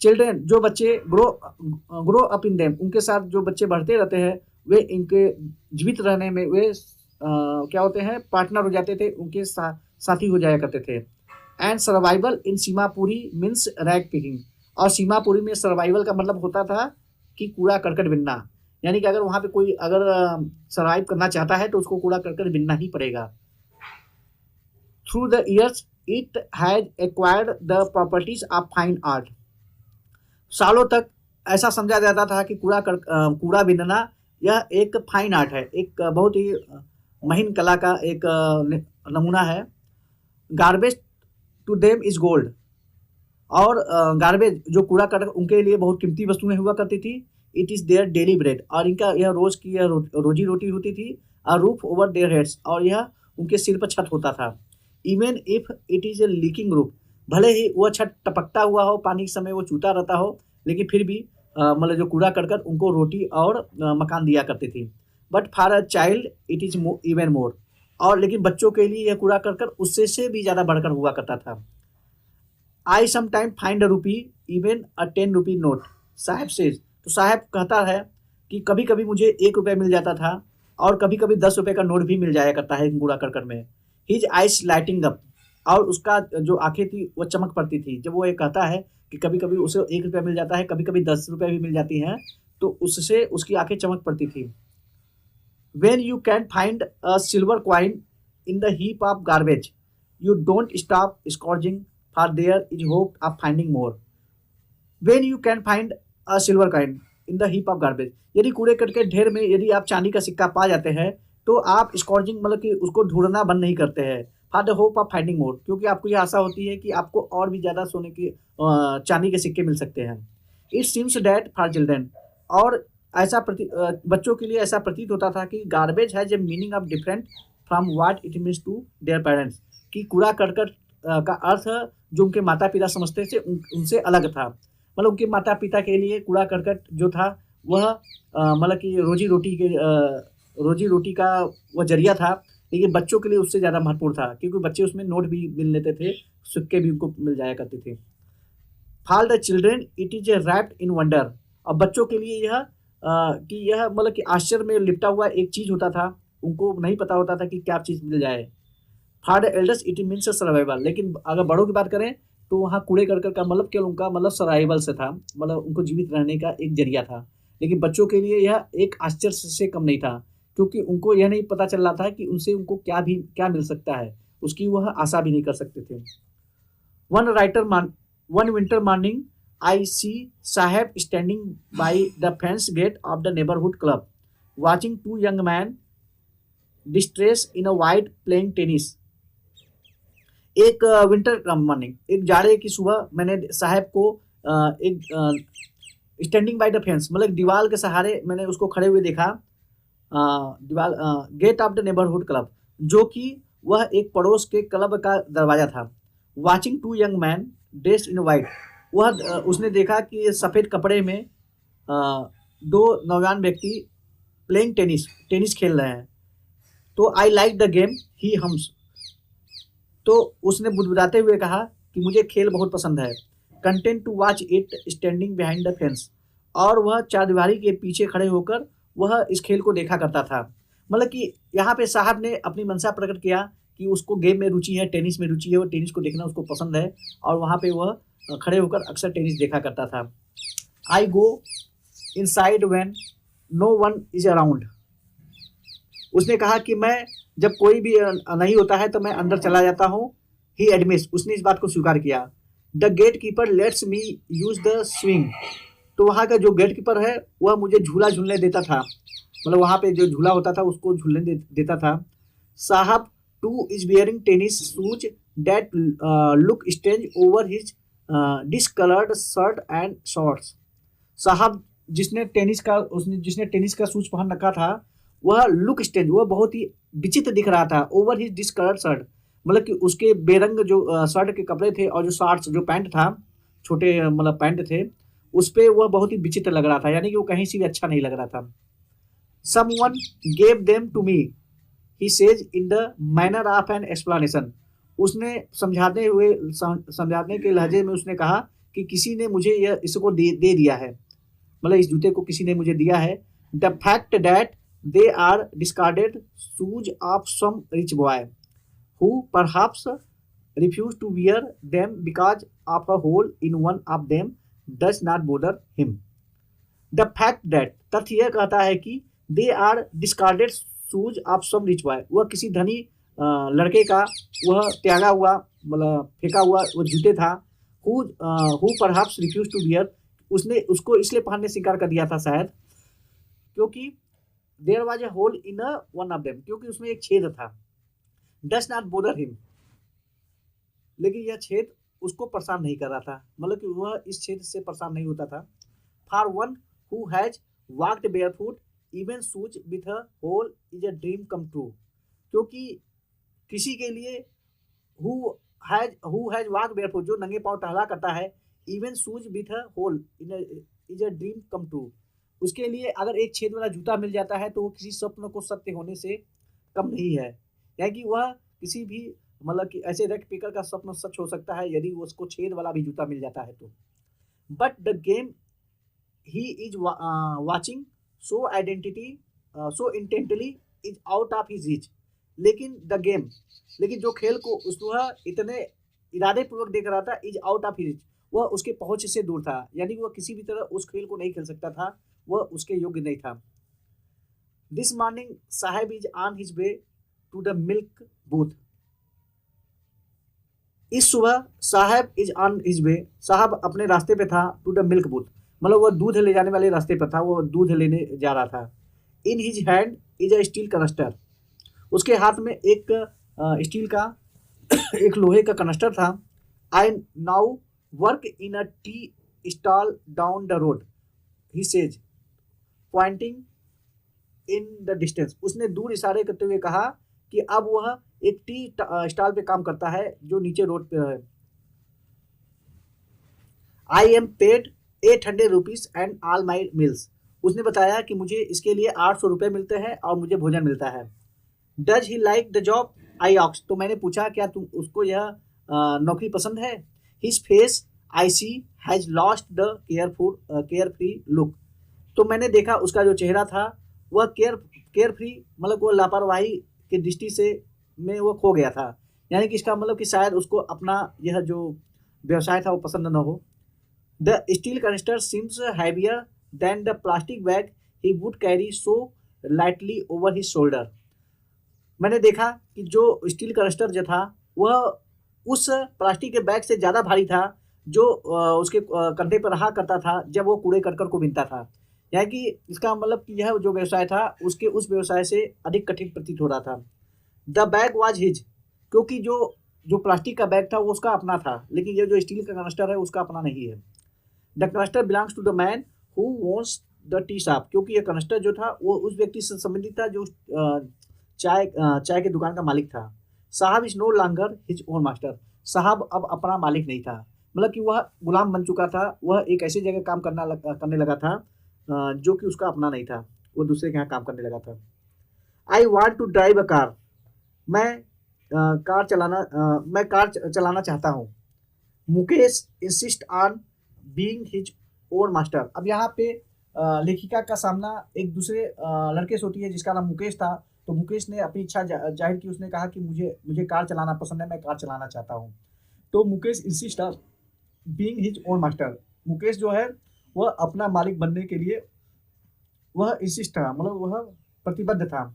Children जो बच्चे ग्रो अप इन देम, उनके साथ जो बच्चे बढ़ते रहते हैं वे इनके जीवित रहने में वे क्या होते हैं, पार्टनर हो जाते थे, उनके साथी हो जाया करते थे। And survival in Seemapuri means rag picking. और सीमापुरी में सर्वाइवल का मतलब होता था कि कूड़ा करकट बिनना, यानी कि अगर वहाँ पे कोई अगर सर्वाइव करना चाहता है तो उसको कूड़ा करकट बिनना ही पड़ेगा। Through the years it has acquired the properties of fine art. सालों तक ऐसा समझा जाता था कि कूड़ा बिनना यह एक फाइन आर्ट है, एक बहुत ही महीन कला का एक नमूना है। Garbage to them is gold. और गार्बेज जो कूड़ा करकट उनके लिए बहुत कीमती वस्तुएं हुआ करती थी। It is their daily bread. और इनका यह रोज़ की यह रोजी रोटी होती थी। A roof over their heads. और यह उनके सिर पर छत होता था। Even if it is a leaking roof. भले ही वह छत टपकता हुआ हो, पानी के समय वो चूता रहता हो, लेकिन फिर भी मतलब जो कूड़ा करकट उनको रोटी और मकान दिया करती थी। But for a child it is even more. और लेकिन बच्चों के लिए यह कूड़ा करकट उससे से भी ज़्यादा बढ़कर हुआ करता था। आई समटाइम फाइंड अ रूपी इवन अ 10 रुपी नोट, साहब सेज। तो साहब कहता है कि कभी कभी मुझे 1 रुपया मिल जाता था और कभी कभी 10 रुपये का नोट भी मिल जाया करता है कूड़ा करकट में। His ice lighting up. और उसका जो आंखें थी वो चमक पड़ती थी जब वो ये कहता है कि कभी कभी उसे 1 रुपया मिल जाता है, कभी कभी 10 रुपये भी मिल जाती हैं, तो उससे उसकी आंखें चमक पड़ती थी। When you can find a silver coin in the heap of garbage, you don't stop scourging, for there is hope of finding more. When you can find a silver coin in the heap of garbage, यदि कूड़े करकट के ढेर में यदि आप चांदी का सिक्का पा जाते हैं तो आप स्कॉर्जिंग मतलब कि उसको ढूंढना बंद नहीं करते हैं। For the hope of finding more, क्योंकि आपको यह आशा होती है कि आपको और भी ज़्यादा सोने की चांदी के सिक्के मिल सकते हैं। It seems that for children. और ऐसा बच्चों के लिए ऐसा प्रतीत होता था कि garbage has a meaning of different from what it means to their parents. कि कूड़ा करकट का अर्थ जो उनके माता पिता समझते थे उनसे अलग था। मतलब उनके माता पिता के लिए कूड़ा करकट जो था वह मतलब कि रोजी रोटी का वह जरिया था, लेकिन बच्चों के लिए उससे ज़्यादा महत्वपूर्ण था क्योंकि बच्चे उसमें नोट भी मिल लेते थे, सिक्के भी उनको मिल जाया करते थे। For the children it is a wrapped in wonder. और बच्चों के लिए यह कि यह मतलब कि आश्चर्य में लिपटा हुआ एक चीज़ होता था, उनको नहीं पता होता था कि क्या चीज़ मिल जाए। For the elders it means survival. लेकिन अगर बड़ों की बात करें तो वहाँ कूड़े करकट का मतलब केवल उनका मतलब सर्वाइवल से था, मतलब उनको जीवित रहने का एक जरिया था। लेकिन बच्चों के लिए यह एक आश्चर्य से कम नहीं था क्योंकि उनको यह नहीं पता चल रहा था कि उनसे उनको क्या मिल सकता है, उसकी वह आशा भी नहीं कर सकते थे। One winter morning I see Saheb standing by the fence gate of the neighborhood club, watching 2 young men distressed in a white playing tennis. एक विंटर मॉर्निंग, एक जाड़े की सुबह मैंने साहब को एक स्टैंडिंग बाय द फेंस मतलब दीवार के सहारे मैंने उसको खड़े हुए देखा। Gate of the neighbourhood club, जो कि वह एक पड़ोस के क्लब का दरवाजा था। Watching two young man dressed in white, वह उसने देखा कि सफ़ेद कपड़े में दो नौजवान व्यक्ति प्लेइंग टेनिस खेल रहे हैं। तो I like the game he hums, तो उसने बुदबुदाते हुए कहा कि मुझे खेल बहुत पसंद है। Content to watch it standing behind the fence, और वह चारदीवारी के पीछे खड़े होकर वह इस खेल को देखा करता था। मतलब कि यहाँ पे साहब ने अपनी मंशा प्रकट किया कि उसको गेम में रुचि है, टेनिस में रुचि है, वो टेनिस को देखना उसको पसंद है, और वहाँ पे वह खड़े होकर अक्सर टेनिस देखा करता था। I go inside when no one is around, उसने कहा कि मैं जब कोई भी नहीं होता है तो मैं अंदर चला जाता हूँ। ही एडमिट्स, उसने इस बात को स्वीकार किया। The gatekeeper lets me use the swing, तो वहाँ का जो गेट कीपर है वह मुझे झूला झूलने देता था, मतलब वहाँ पे जो झूला होता था उसको झूलने देता था। साहब two is wearing tennis shoes that look strange over his discoloured shirt and shorts, साहब जिसने टेनिस का शूज पहन रखा था वह लुक स्ट्रेंज, वह बहुत ही विचित्र दिख रहा था। ओवर हिज डिसकलर्ड शर्ट, मतलब कि उसके बेरंग जो शर्ट के कपड़े थे और जो शॉर्ट्स जो पैंट था, छोटे मतलब पैंट थे, उस पर वह बहुत ही विचित्र लग रहा था, यानी कि वो कहीं से भी अच्छा नहीं लग रहा था। Someone gave them to me, he says in the manner of an explanation, उसने समझाने के लहजे में उसने कहा कि किसी ने मुझे इसको दे दिया है, मतलब इस जूते को किसी ने मुझे दिया है। The fact that they are discarded shoes of some rich boy who perhaps refuse to wear them because of a hole in one of them does not bother him. The fact that, तथ्य यह कहता है कि they are discarded shoes of some rich boy, वह किसी धनी लड़के का वह त्यागा हुआ मतलब फेंका हुआ वो जूते था। Who perhaps refuse to wear, उसने उसको इसलिए पहनने से इनकार कर दिया था शायद क्योंकि there was a hole in one of them, क्योंकि उसमें एक छेद था। डज नॉट बॉदर हिम, लेकिन यह छेद उसको परेशान नहीं कर रहा था, मतलब कि वह इस छेद से परेशान नहीं होता था। For one who has walked barefoot even shoes with a hole is a dream come true, क्योंकि किसी के लिए हु हैज वॉक्ड बेयरफुट, जो नंगे पांव टहला करता है, even shoes with a hole is a dream come true, उसके लिए अगर एक छेद वाला जूता मिल जाता है तो वो किसी स्वप्न को सत्य होने से कम नहीं है, यानी कि वह किसी भी मतलब कि ऐसे रैक पिकर का स्वप्न सच हो सकता है यदि वो उसको छेद वाला भी जूता मिल जाता है तो। But the game he is watching so intently is out of his reach, लेकिन जो खेल को वह इतने इरादे पूर्वक देख रहा था, is out of his reach, वह उसके पहुंच से दूर था, यानी कि वह किसी भी तरह उस खेल को नहीं खेल सकता था, वह उसके योग्य नहीं था। This morning Saheb is on his way to the milk booth, इस सुबह साहब इज ऑन हिज वे, साहब अपने रास्ते पे था, टू द मिल्क बूथ, मतलब वह दूध ले जाने वाले रास्ते पर था, वो दूध लेने जा रहा था। In his hand is a steel canister, उसके हाथ में एक स्टील का एक लोहे का कनस्टर था। I now work in a tea stall down the road, he says pointing in the distance, उसने दूर इशारे करते हुए कहा कि अब वह एक टी स्टॉल पे काम करता है जो नीचे रोड पे है। I am paid 800 rupees and all my meals, उसने बताया कि मुझे इसके लिए 800 रुपये मिलते हैं और मुझे भोजन मिलता है। Does he like the job, I asked, तो मैंने पूछा क्या तुम उसको यह नौकरी पसंद है। His face I see has lost the carefree look, तो मैंने देखा उसका जो चेहरा था वह केयर फ्री मतलब वो लापरवाही की दृष्टि से में वो खो गया था, यानी कि इसका मतलब कि शायद उसको अपना यह जो व्यवसाय था वो पसंद न हो। The steel canister seems heavier than the plastic bag he would carry so lightly over his shoulder, मैंने देखा कि जो स्टील कनिस्टर जो था वह उस प्लास्टिक के बैग से ज़्यादा भारी था जो उसके कंधे पर रहा करता था जब वो कूड़े करकट को बीनता था, यानी कि इसका मतलब कि यह जो व्यवसाय था उसके उस व्यवसाय से अधिक कठिन प्रतीत हो रहा था। द बैग वाज हिज, क्योंकि जो प्लास्टिक का बैग था वो उसका अपना था, लेकिन ये जो स्टील का कनस्टर है उसका अपना नहीं है। The canister belongs to the man who owns the tea shop, क्योंकि ये कनस्टर जो था वो उस व्यक्ति से संबंधित था जो चाय की दुकान का मालिक था। Saheb is no longer his own master, Saheb अब अपना मालिक नहीं था, मतलब कि वह गुलाम बन चुका था, वह एक ऐसी जगह काम करने लगा था जो कि उसका अपना नहीं था, वो दूसरे के यहाँ काम करने लगा था। I want to drive a car, मैं कार चलाना चाहता हूँ। Mukesh insist on being his own master. अब यहाँ पे लेखिका का सामना एक दूसरे लड़के से होती है जिसका नाम मुकेश था। तो मुकेश ने अपनी इच्छा जाहिर की, उसने कहा कि मुझे कार चलाना पसंद है, मैं कार चलाना चाहता हूँ। तो Mukesh insist on being his own master, Mukesh जो है वह अपना मालिक बनने के लिए वह इंसिस्ट था, मतलब वह प्रतिबद्ध था।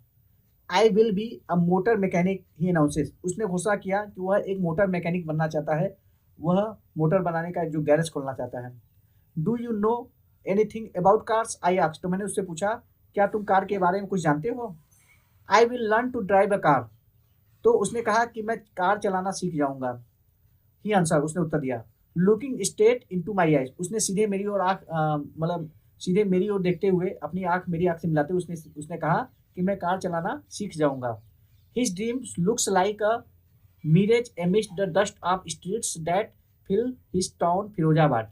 I will be a motor mechanic he announces, उसने घोषणा किया कि वह एक मोटर मैकेनिक बनना चाहता है, वह मोटर बनाने का जो गैरेज खोलना चाहता है। Do you know anything about cars, I asked, तो मैंने उससे पूछा क्या तुम कार के बारे में कुछ जानते हो। I will learn to drive a car, तो उसने कहा कि मैं कार चलाना सीख जाऊंगा। ही आंसर, उसने उत्तर दिया। Looking straight into my eyes, उसने सीधे मेरी ओर मतलब सीधे मेरी ओर देखते हुए मेरी आंख से मिलाते हुए उसने कहा कि मैं कार चलाना सीख जाऊंगा। His dreams looks like a mirage amidst the dust of streets that fill his town Firozabad,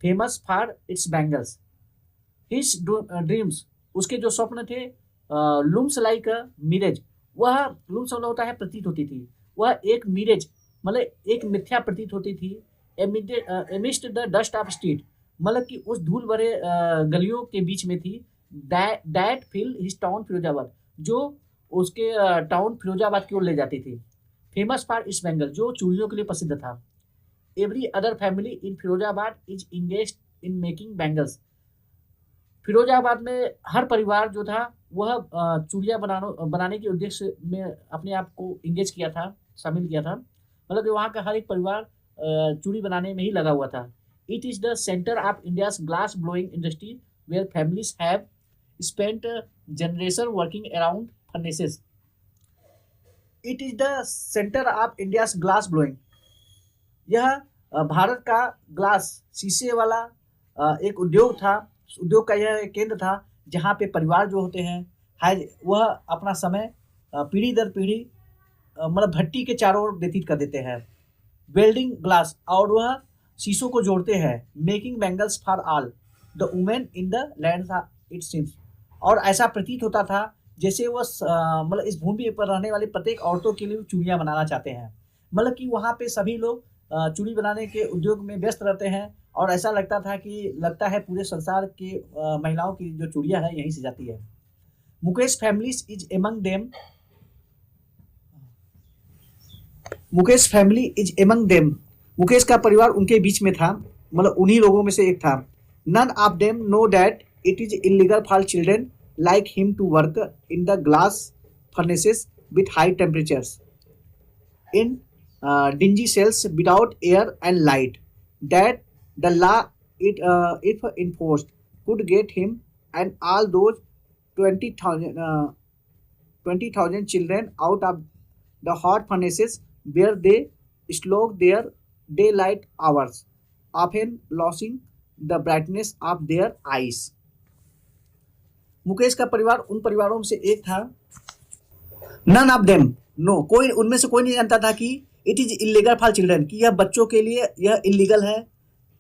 famous for its bangles. His dreams, उसके जो स्वप्न थे, लुम्स लाइक अ मिरेज, वह लुम्स मतलब होता है प्रतीत होती थी, वह एक मिरेज मतलब एक मिथ्या प्रतीत होती थी। Amidst the dust of street, मतलब कि उस धूल भरे गलियों के बीच में थी। That fill his town Firozabad, जो उसके टाउन फिरोजाबाद की ओर ले जाती थी। फेमस फॉर ईस्ट बंगाल, जो चूड़ियों के लिए प्रसिद्ध था। Every other family in Firozabad is engaged in making bangles, Firozabad में हर परिवार जो था वह चूड़ियाँ बनाने के उद्देश्य में अपने आप को इंगेज किया था, शामिल किया था, मतलब कि वहाँ का हर एक परिवार चूड़ी बनाने में ही लगा हुआ था। It is the centre of India's glass blowing industry where families have spent generation working around furnaces. It is the centre of India's glass blowing, यह भारत का ग्लास शीशे वाला एक उद्योग था, उद्योग का यह एक केंद्र था जहाँ पे परिवार जो होते हैं है वह अपना समय पीढ़ी दर पीढ़ी मतलब भट्टी के चारों ओर व्यतीत कर देते हैं। वेल्डिंग ग्लास, और वह शीशों को जोड़ते हैं। Making bangles for all the women in the land it seems, और ऐसा प्रतीत होता था जैसे वह मतलब इस भूमि पर रहने वाली प्रत्येक औरतों के लिए चूड़ियाँ बनाना चाहते हैं, मतलब कि वहाँ पे सभी लोग चूड़ी बनाने के उद्योग में व्यस्त रहते हैं, और ऐसा लगता है पूरे संसार के महिलाओं की जो चूड़ियाँ है यहीं से जाती है। Mukesh families is among them, Mukesh family is among them, Mukesh का परिवार उनके बीच में था, मतलब उन्हीं लोगों में से एक था। None of them know that it is illegal for children like him to work in the glass furnaces with high temperatures in dingy cells without air and light, that the law if enforced could get him and all those 20,000 children out of the hot furnaces where they slog their daylight hours, often losing the brightness of their eyes. Mukesh का परिवार उन परिवारों में से एक था। None of them no, कोई उनमें से कोई नहीं जानता था कि it is illegal for children, कि यह बच्चों के लिए यह इलीगल है,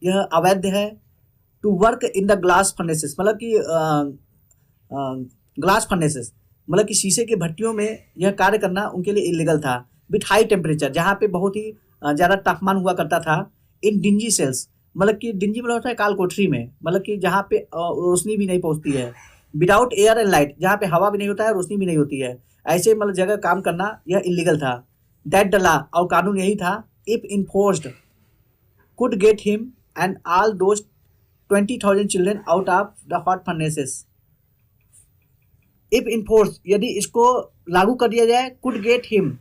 यह अवैध है। To work in the glass furnaces, मतलब कि ग्लास फर्नेसेस मतलब कि शीशे की भट्टियों में यह कार्य करना उनके लिए इलीगल था। विथ हाई टेम्परेचर, जहाँ पे बहुत ही ज़्यादा तापमान हुआ करता था। इन डिंजी सेल्स, मतलब कि डिंजी मतलब होता है काल कोठरी में, मतलब कि जहाँ पे रोशनी भी नहीं पहुँचती है। विदाउट एयर एंड लाइट, जहाँ पे हवा भी नहीं होता है, रोशनी भी नहीं होती है, ऐसे मतलब जगह काम करना यह इलीगल था। दैट द लॉ, और कानून यही था, if enforced could get him and all those 20,000 children out of the hot furnaces. If enforce, यदि इसको लागू कर दिया जाए, कुड गेट हिम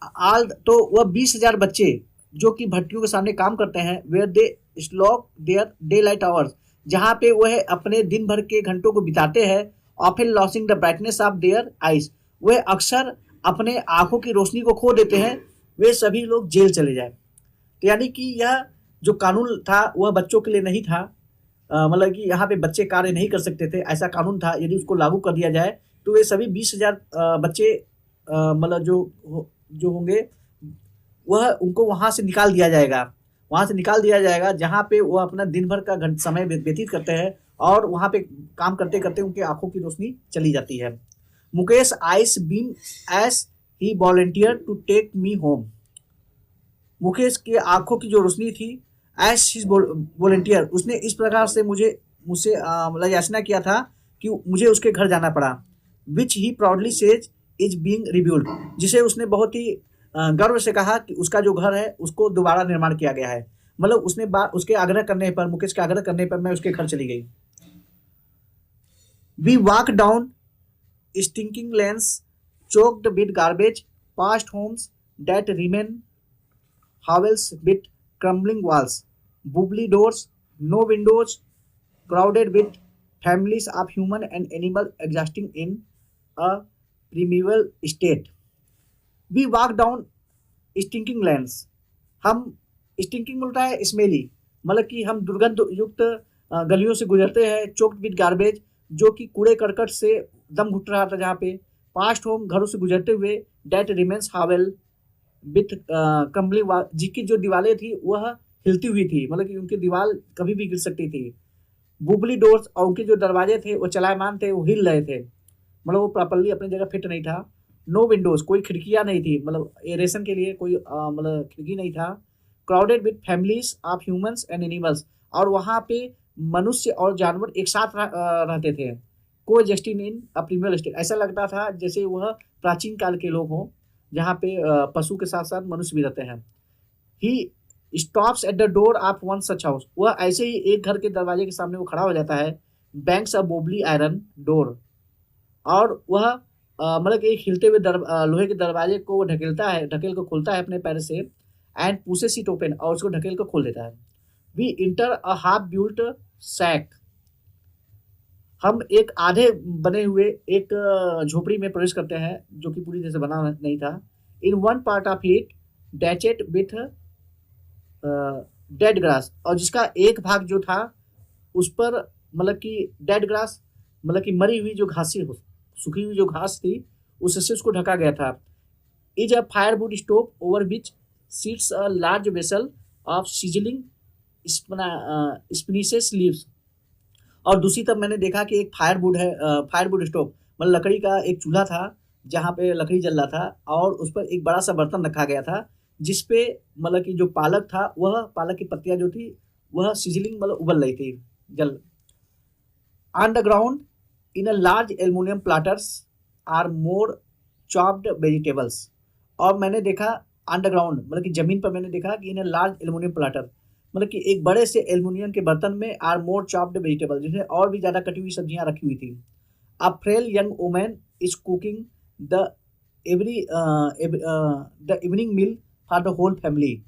ऑल, तो वह 20,000 बच्चे जो कि भट्टियों के सामने काम करते हैं, where they slog their daylight hours, जहाँ पे वह अपने दिन भर के घंटों को बिताते हैं। Often losing the brightness of their eyes, वह अक्सर अपने आंखों की रोशनी को खो देते हैं, वे सभी लोग जेल चले जाए। तो यानी कि यह जो कानून था वह बच्चों के लिए नहीं था, मतलब कि यहाँ पे बच्चे कार्य नहीं कर सकते थे, ऐसा कानून था। यदि उसको लागू कर दिया जाए तो वे सभी 20,000 बच्चे मतलब जो होंगे वह उनको वहाँ से निकाल दिया जाएगा। वहाँ से निकाल दिया जाएगा जहाँ पे वो अपना दिन भर का समय व्यतीत करते हैं और वहाँ पे काम करते करते उनकी आंखों की रोशनी चली जाती है। Mukesh eyes beam as he volunteer to take me home. Mukesh की आंखों की जो रोशनी थी, एस ही वॉलंटियर, उसने इस प्रकार से मुझसे मतलब याचना किया था कि मुझे उसके घर जाना पड़ा। विच ही proudly says is being rebuilt, जिसे उसने बहुत ही गर्व से कहा कि उसका जो घर है उसको दोबारा निर्माण किया गया है। मतलब उसके आग्रह करने पर, मुकेश के आग्रह करने पर मैं उसके घर चली गई। We walk down stinking lanes choked with garbage, past homes that remain hovels with crumbling walls, bubbly doors, no windows, crowded with families of human and animal existing in a primeval state. We walk down stinking lanes. हम stinking बोलता है smelly, मतलब कि हम दुर्गंध युक्त गलियों से गुजरते हैं। चोक्ड विद गार्बेज, जो कि कूड़े करकट से दम घुट रहा था जहाँ पे। पास्ट होम, घरों से गुजरते हुए। That remains hovel with crumbling wall, जिसकी जो दीवारें थी वह हिलती हुई थी, मतलब कि उनकी दीवार कभी भी गिर सकती थी। बुबली डोर्स, और उनके जो दरवाजे थे वो चलायमान थे, वो हिल रहे थे, मतलब वो प्रॉपरली अपनी जगह फिट नहीं था। नो विंडोज, कोई खिड़कियां नहीं थी, मतलब एरेशन के लिए कोई मतलब खिड़की नहीं था। Crowded with families of humans and animals, और वहाँ पे मनुष्य और जानवर एक साथ रहते थे। को जस्टिन इन अ प्रीमियर स्टेट, ऐसा लगता था जैसे वह प्राचीन काल के लोग हों, जहाँ पे पशु के साथ साथ मनुष्य भी रहते हैं। He stops at the door of one such house, वह ऐसे ही एक घर के दरवाजे के सामने वो खड़ा हो जाता है। बैंक्स अ बोबली आयरन डोर, और वह मतलब कि एक हिलते हुए लोहे के दरवाजे को ढकेल को खोलता है अपने पैर से। एंड पुशेस इट ओपन, और उसको ढकेल को खोल देता है। We enter a half built shack, हम एक आधे बने हुए एक झोपड़ी में प्रवेश करते हैं जो कि पूरी तरह से बना नहीं था। In one part of it thatched with dead grass, और जिसका एक भाग जो था उस पर मतलब कि डेड ग्रास, मतलब कि मरी हुई जो सूखी हुई जो घास थी उससे उसको ढका गया था। Is a firewood stove over which sits a large vessel of sizzling spinach leaves, और दूसरी तरफ मैंने देखा कि एक फायरवुड स्टोव, मतलब लकड़ी का एक चूल्हा था जहाँ पे लकड़ी जल रहा था, और उस पर एक बड़ा सा बर्तन रखा गया था जिसपे मतलब कि जो पालक था, वह पालक की पत्तियां जो थी वह सिजलिंग मतलब उबल रही थी जल। On the ground in a large aluminium platters are more chopped vegetables, और मैंने देखा ऑन द ग्राउंड, मतलब कि जमीन पर मैंने देखा कि इन अ लार्ज एल्युमिनियम प्लाटर, मतलब कि एक बड़े से एल्युमिनियम के बर्तन में आर मोर चॉप्ड वेजिटेबल, जिसमें और भी ज़्यादा कटी हुई सब्जियां रखी हुई थी। A frail young women is cooking the the evening meal for the whole family.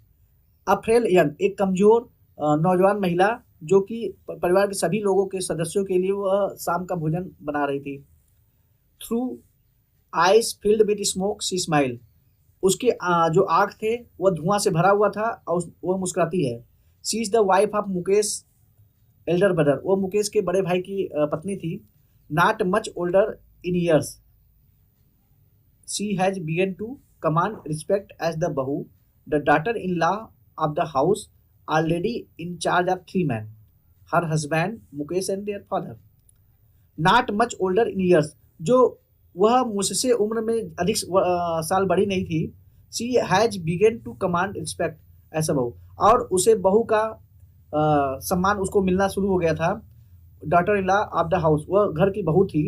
A frail young, एक कमजोर नौजवान महिला जो कि परिवार के सभी लोगों के सदस्यों के लिए वह शाम का भोजन बना रही थी। Through eyes filled with smoke she smile, उसके जो आँख थे वह धुआं से भरा हुआ था और वह मुस्कुराती है। She is the wife of Mukesh elder brother, वो मुकेश के बड़े भाई की पत्नी थी। Not much older in years, she has begun to command respect as the bahu, the daughter in law of the house, already in charge of 3 men, her husband Mukesh and their father. Not much older in years, जो वह मुझसे उम्र में अधिक साल बड़ी नहीं थी। She has begun to command respect as a bahu, और उसे बहू का सम्मान उसको मिलना शुरू हो गया था। Daughter in law of the house, वह घर की बहू थी।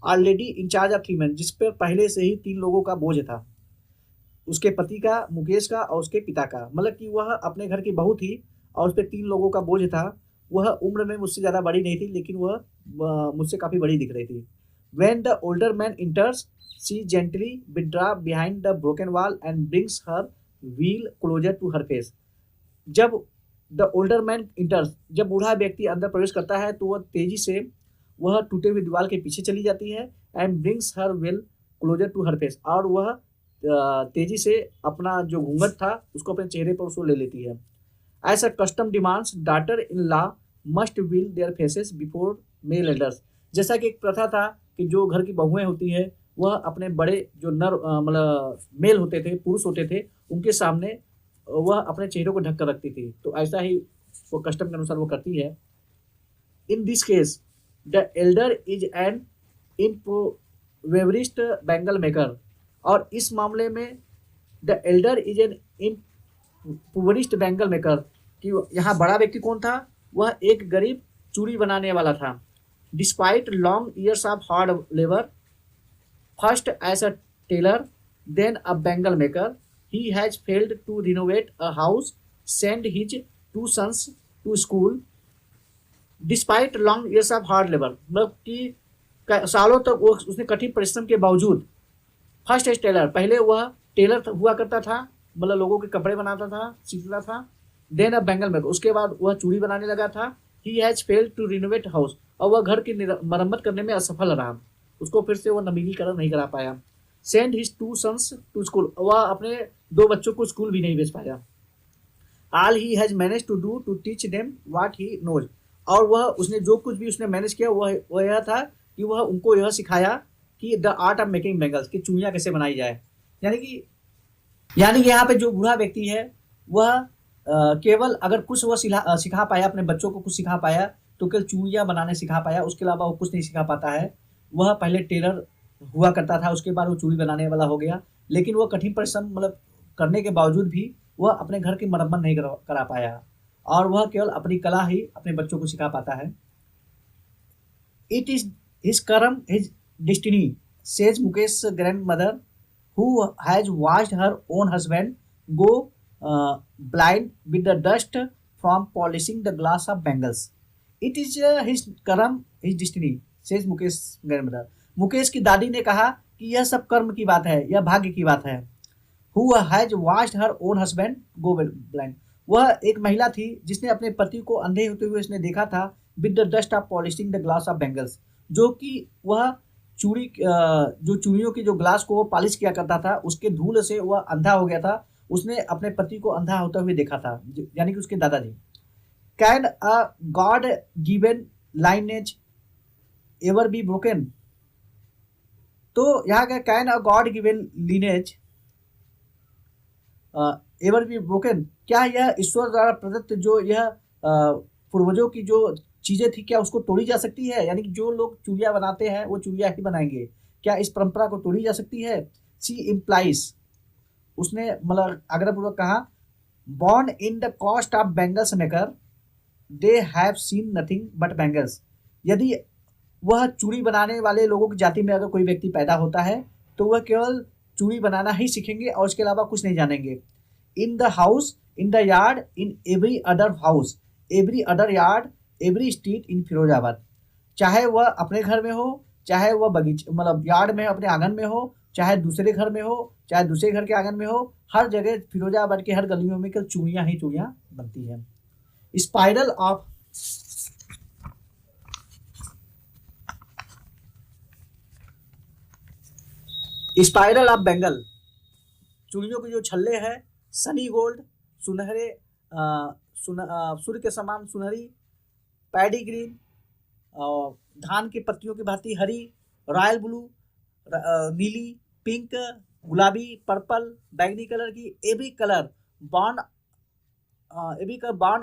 Already in charge of 3 men, जिस पर पहले से ही 3 लोगों का बोझ था, उसके पति का, मुकेश का और उसके पिता का। मतलब कि वह अपने घर की बहू थी और उस पर 3 लोगों का बोझ था। वह उम्र में मुझसे ज़्यादा बड़ी नहीं थी, लेकिन वह मुझसे काफ़ी बड़ी दिख रही थी। When the older man enters, she gently withdraws behind the broken wall and brings her wheel closer to her face. जब द ओल्डर मैन इंटर्स, जब बूढ़ा व्यक्ति अंदर प्रवेश करता है तो वह तेजी से वह टूटे हुए दीवार के पीछे चली जाती है। And brings her veil closer to her face, और वह तेजी से अपना जो घूंघट था उसको अपने चेहरे पर उसको ले लेती है। As a custom demands, daughter in law must veil their faces before male elders. जैसा कि एक प्रथा था कि जो घर की बहुएं होती है वह अपने बड़े जो नर मतलब मेल होते थे, पुरुष होते थे, उनके सामने वह अपने चेहरे को ढक कर रखती थी। तो ऐसा ही वो कस्टम के अनुसार वो करती है। In this case the elder is an impoverished bangle maker. और इस मामले में the elder is an impoverished bangle maker कि यहाँ बड़ा व्यक्ति कौन था, वह एक गरीब चूड़ी बनाने वाला था। Despite long years of hard labour, first as a tailor then a bangle maker, he has failed to renovate a house, send his 2 sons to school despite long years of hard labor। मतलब कि सालों तक वो उसने कठिन परिश्रम के बावजूद, फर्स्ट एज टेलर, पहले वह टेलर हुआ करता था, मतलब लोगों के कपड़े बनाता था, सीखता था। देन अ बैंगल मेकर, उसके बाद वह चूड़ी बनाने लगा था। He has failed to renovate house, और वह घर की मरम्मत करने में असफल रहा, उसको फिर से वो नवीनीकरण नहीं करा पाया। Send his 2 sons to school, वह अपने 2 बच्चों को स्कूल भी नहीं भेज पाया। All he has managed to do to teach them what he knows, और वह उसने जो कुछ भी उसने मैनेज किया वह यह था कि वह उनको यह सिखाया कि the art of making bangles, की चूड़ियाँ कैसे बनाई जाए। यानी कि यहाँ पे जो बूढ़ा व्यक्ति है वह केवल अगर कुछ वह सिखा पाया, अपने बच्चों को कुछ सिखा पाया, तो केवल चूड़ियाँ बनाने सिखा पाया, उसके अलावा वो कुछ नहीं सिखा पाता है। वह पहले टेलर हुआ करता था, उसके बाद वो चूड़ी बनाने वाला हो गया, लेकिन वह कठिन परिश्रम मतलब करने के बावजूद भी वह अपने घर की मरम्मत नहीं करा पाया, और वह केवल अपनी कला ही अपने बच्चों को सिखा पाता है। इट इज हिज कर्म his destiny, says Mukesh grand mother who has watched her own husband go blind with the dust from polishing the glass of bangles. It is his कर्म his destiny, says Mukesh grandmother. Mukesh की दादी ने कहा कि यह सब कर्म की बात है, यह भाग्य की बात है। Who has watched her own husband go blind, वह एक महिला थी जिसने अपने पति को अंधे होते हुए उसने देखा था। with the dust of polishing the glass of bangles, जो कि वह जो चूड़ियों की जो ग्लास को पॉलिश किया करता था, उसके धूल से वह अंधा हो गया था। उसने अपने पति को अंधा होता हुए देखा था, यानी कि उसके दादाजी। Can a God given lineage ever be broken, तो यहाँ का can a God given lineage ever be broken, क्या यह ईश्वर द्वारा प्रदत्त जो यह पूर्वजों की जो चीजें थी, क्या उसको तोड़ी जा सकती है? यानी कि जो लोग चूड़ियाँ बनाते हैं वो चूड़ियाँ ही बनाएंगे, क्या इस परंपरा को तोड़ी जा सकती है? सी इम्प्लाइज, उसने मतलब आग्रहपूर्वक कहा, born in the cost of bangles maker they have seen nothing but bangles, यदि वह चूड़ी बनाने वाले लोगों की जाति में अगर कोई व्यक्ति पैदा होता है तो वह केवल चूड़ी बनाना ही सीखेंगे और उसके अलावा कुछ नहीं जानेंगे। In the house, in the yard, in every other house, every other yard, every street in Firozabad, चाहे वह अपने घर में हो, चाहे वह बगीचे मतलब यार्ड में अपने आंगन में हो, चाहे दूसरे घर में हो, चाहे दूसरे घर के आंगन में हो, हर जगह फिरोजाबाद के हर गलियों में केवल चूड़ियाँ ही चूड़ियाँ बनती हैं। स्पाइरल ऑफ बैंगल, चूड़ियों के जो छल्ले हैं, सनी गोल्ड, सुनहरे सूर्य के समान सुनहरी, पैडी ग्रीन, धान की पत्तियों की भांति हरी, रॉयल ब्लू, नीली, पिंक, गुलाबी, पर्पल, बैंगनी कलर की, every colour born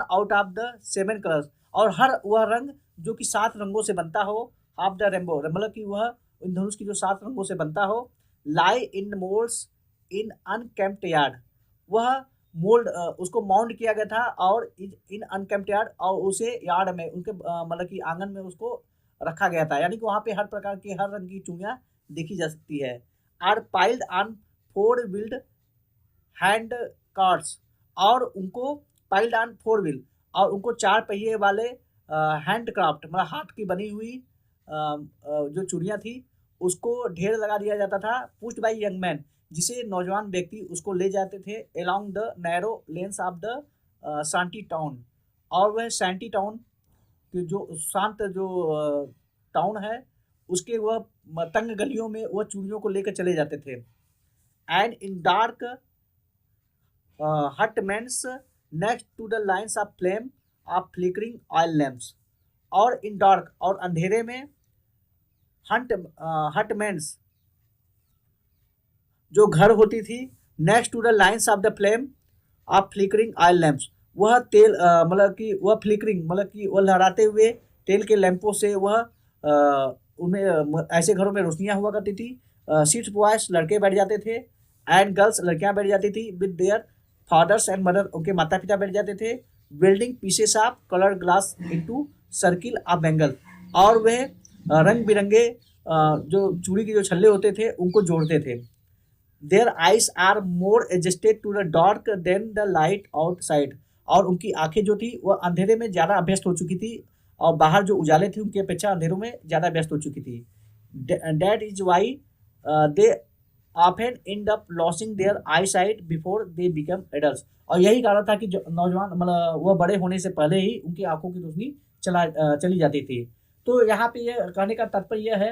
out of the 7 colours, और हर वह रंग जो कि 7 रंगों से बनता हो, ऑफ द रेनबो, मतलब कि वह इंद्रधनुष की जो 7 रंगों से बनता हो। लाई इन मोल्ड्स इन अनकेम्प्ड यार्ड, वह मोल्ड उसको माउंट किया गया था और इन अनकेम्प्ड यार्ड, और उसे यार्ड में उनके मतलब कि आंगन में उसको रखा गया था, यानी कि वहाँ पे हर प्रकार की हर रंग की चूड़ियाँ देखी जा सकती है। Are piled on 4 wheeled hand carts, और उनको पाइल्ड ऑन 4 व्हील, और उनको 4 पहिए वाले हैंड क्राफ्ट मतलब हाथ की बनी हुई जो चूड़ियाँ थी उसको ढेर लगा दिया जाता था। पुश्ड बाई यंग मैन, जिसे नौजवान व्यक्ति उसको ले जाते थे along the narrow lens of the Shanti town, और वह शांति टाउन की जो शांत जो टाउन है उसके वह तंग गलियों में वह चूड़ियों को लेकर चले जाते थे। And in dark hutments next to the lines of flame of flickering oil lamps. और इन डार्क, और अंधेरे में हटमेंट्स जो घर होती थी, next to the lines of the flame of flickering oil lamps, वह तेल मतलब कि वह फ्लिकरिंग मतलब कि वह लहराते हुए तेल के लैंपों से वह उन्हें ऐसे घरों में रोशनियां हुआ करती थी। सीट्स बॉयज लड़के बैठ जाते थे, एंड गर्ल्स लड़कियां बैठ जाती थी, with their fathers and mother, उनके माता पिता बैठ जाते थे। Welding pieces of colour glass into circle of bangle, और वह रंग बिरंगे जो चूड़ी के जो छल्ले होते थे उनको जोड़ते थे। Their eyes are more adjusted to the dark than the light outside, और उनकी आंखें जो थी वह अंधेरे में ज़्यादा अभ्यस्त हो चुकी थी, और बाहर जो उजाले थे उनकी अपेक्षा अंधेरों में ज़्यादा व्यस्त हो चुकी थी। That is why they often end up losing their eyesight before they become adult, और यही कारण था कि जो नौजवान मतलब वह बड़े होने से पहले ही उनकी आंखों की रोशनी चली जाती थी। तो यहाँ पे यह कहने का तात्पर्य यह है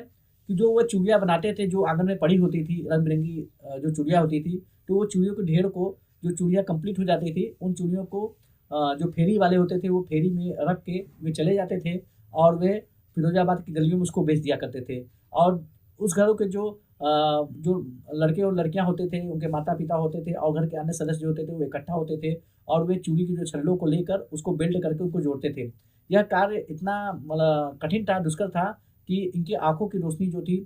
कि जो वह चूड़ियाँ बनाते थे, जो आंगन में पड़ी होती थी रंग बिरंगी जो चूड़ियाँ होती थी, तो वो चूड़ियों के ढेर को, जो चूड़ियाँ कंप्लीट हो जाती थी, उन चूड़ियों को जो फेरी वाले होते थे वो फेरी में रख के वे चले जाते थे, और वे फिरोजाबाद की गलियों में उसको बेच दिया करते थे। और उस घरों के जो लड़के और लड़कियां होते थे, उनके माता पिता होते थे, और घर के अन्य सदस्य जो होते थे वो इकट्ठा होते थे, और वे चूड़ी के जो छल्लों को लेकर उसको बेल्ट करके उनको जोड़ते थे। यह कार्य इतना मतलब कठिन था, दुष्कर था, कि इनकी आंखों की रोशनी जो थी,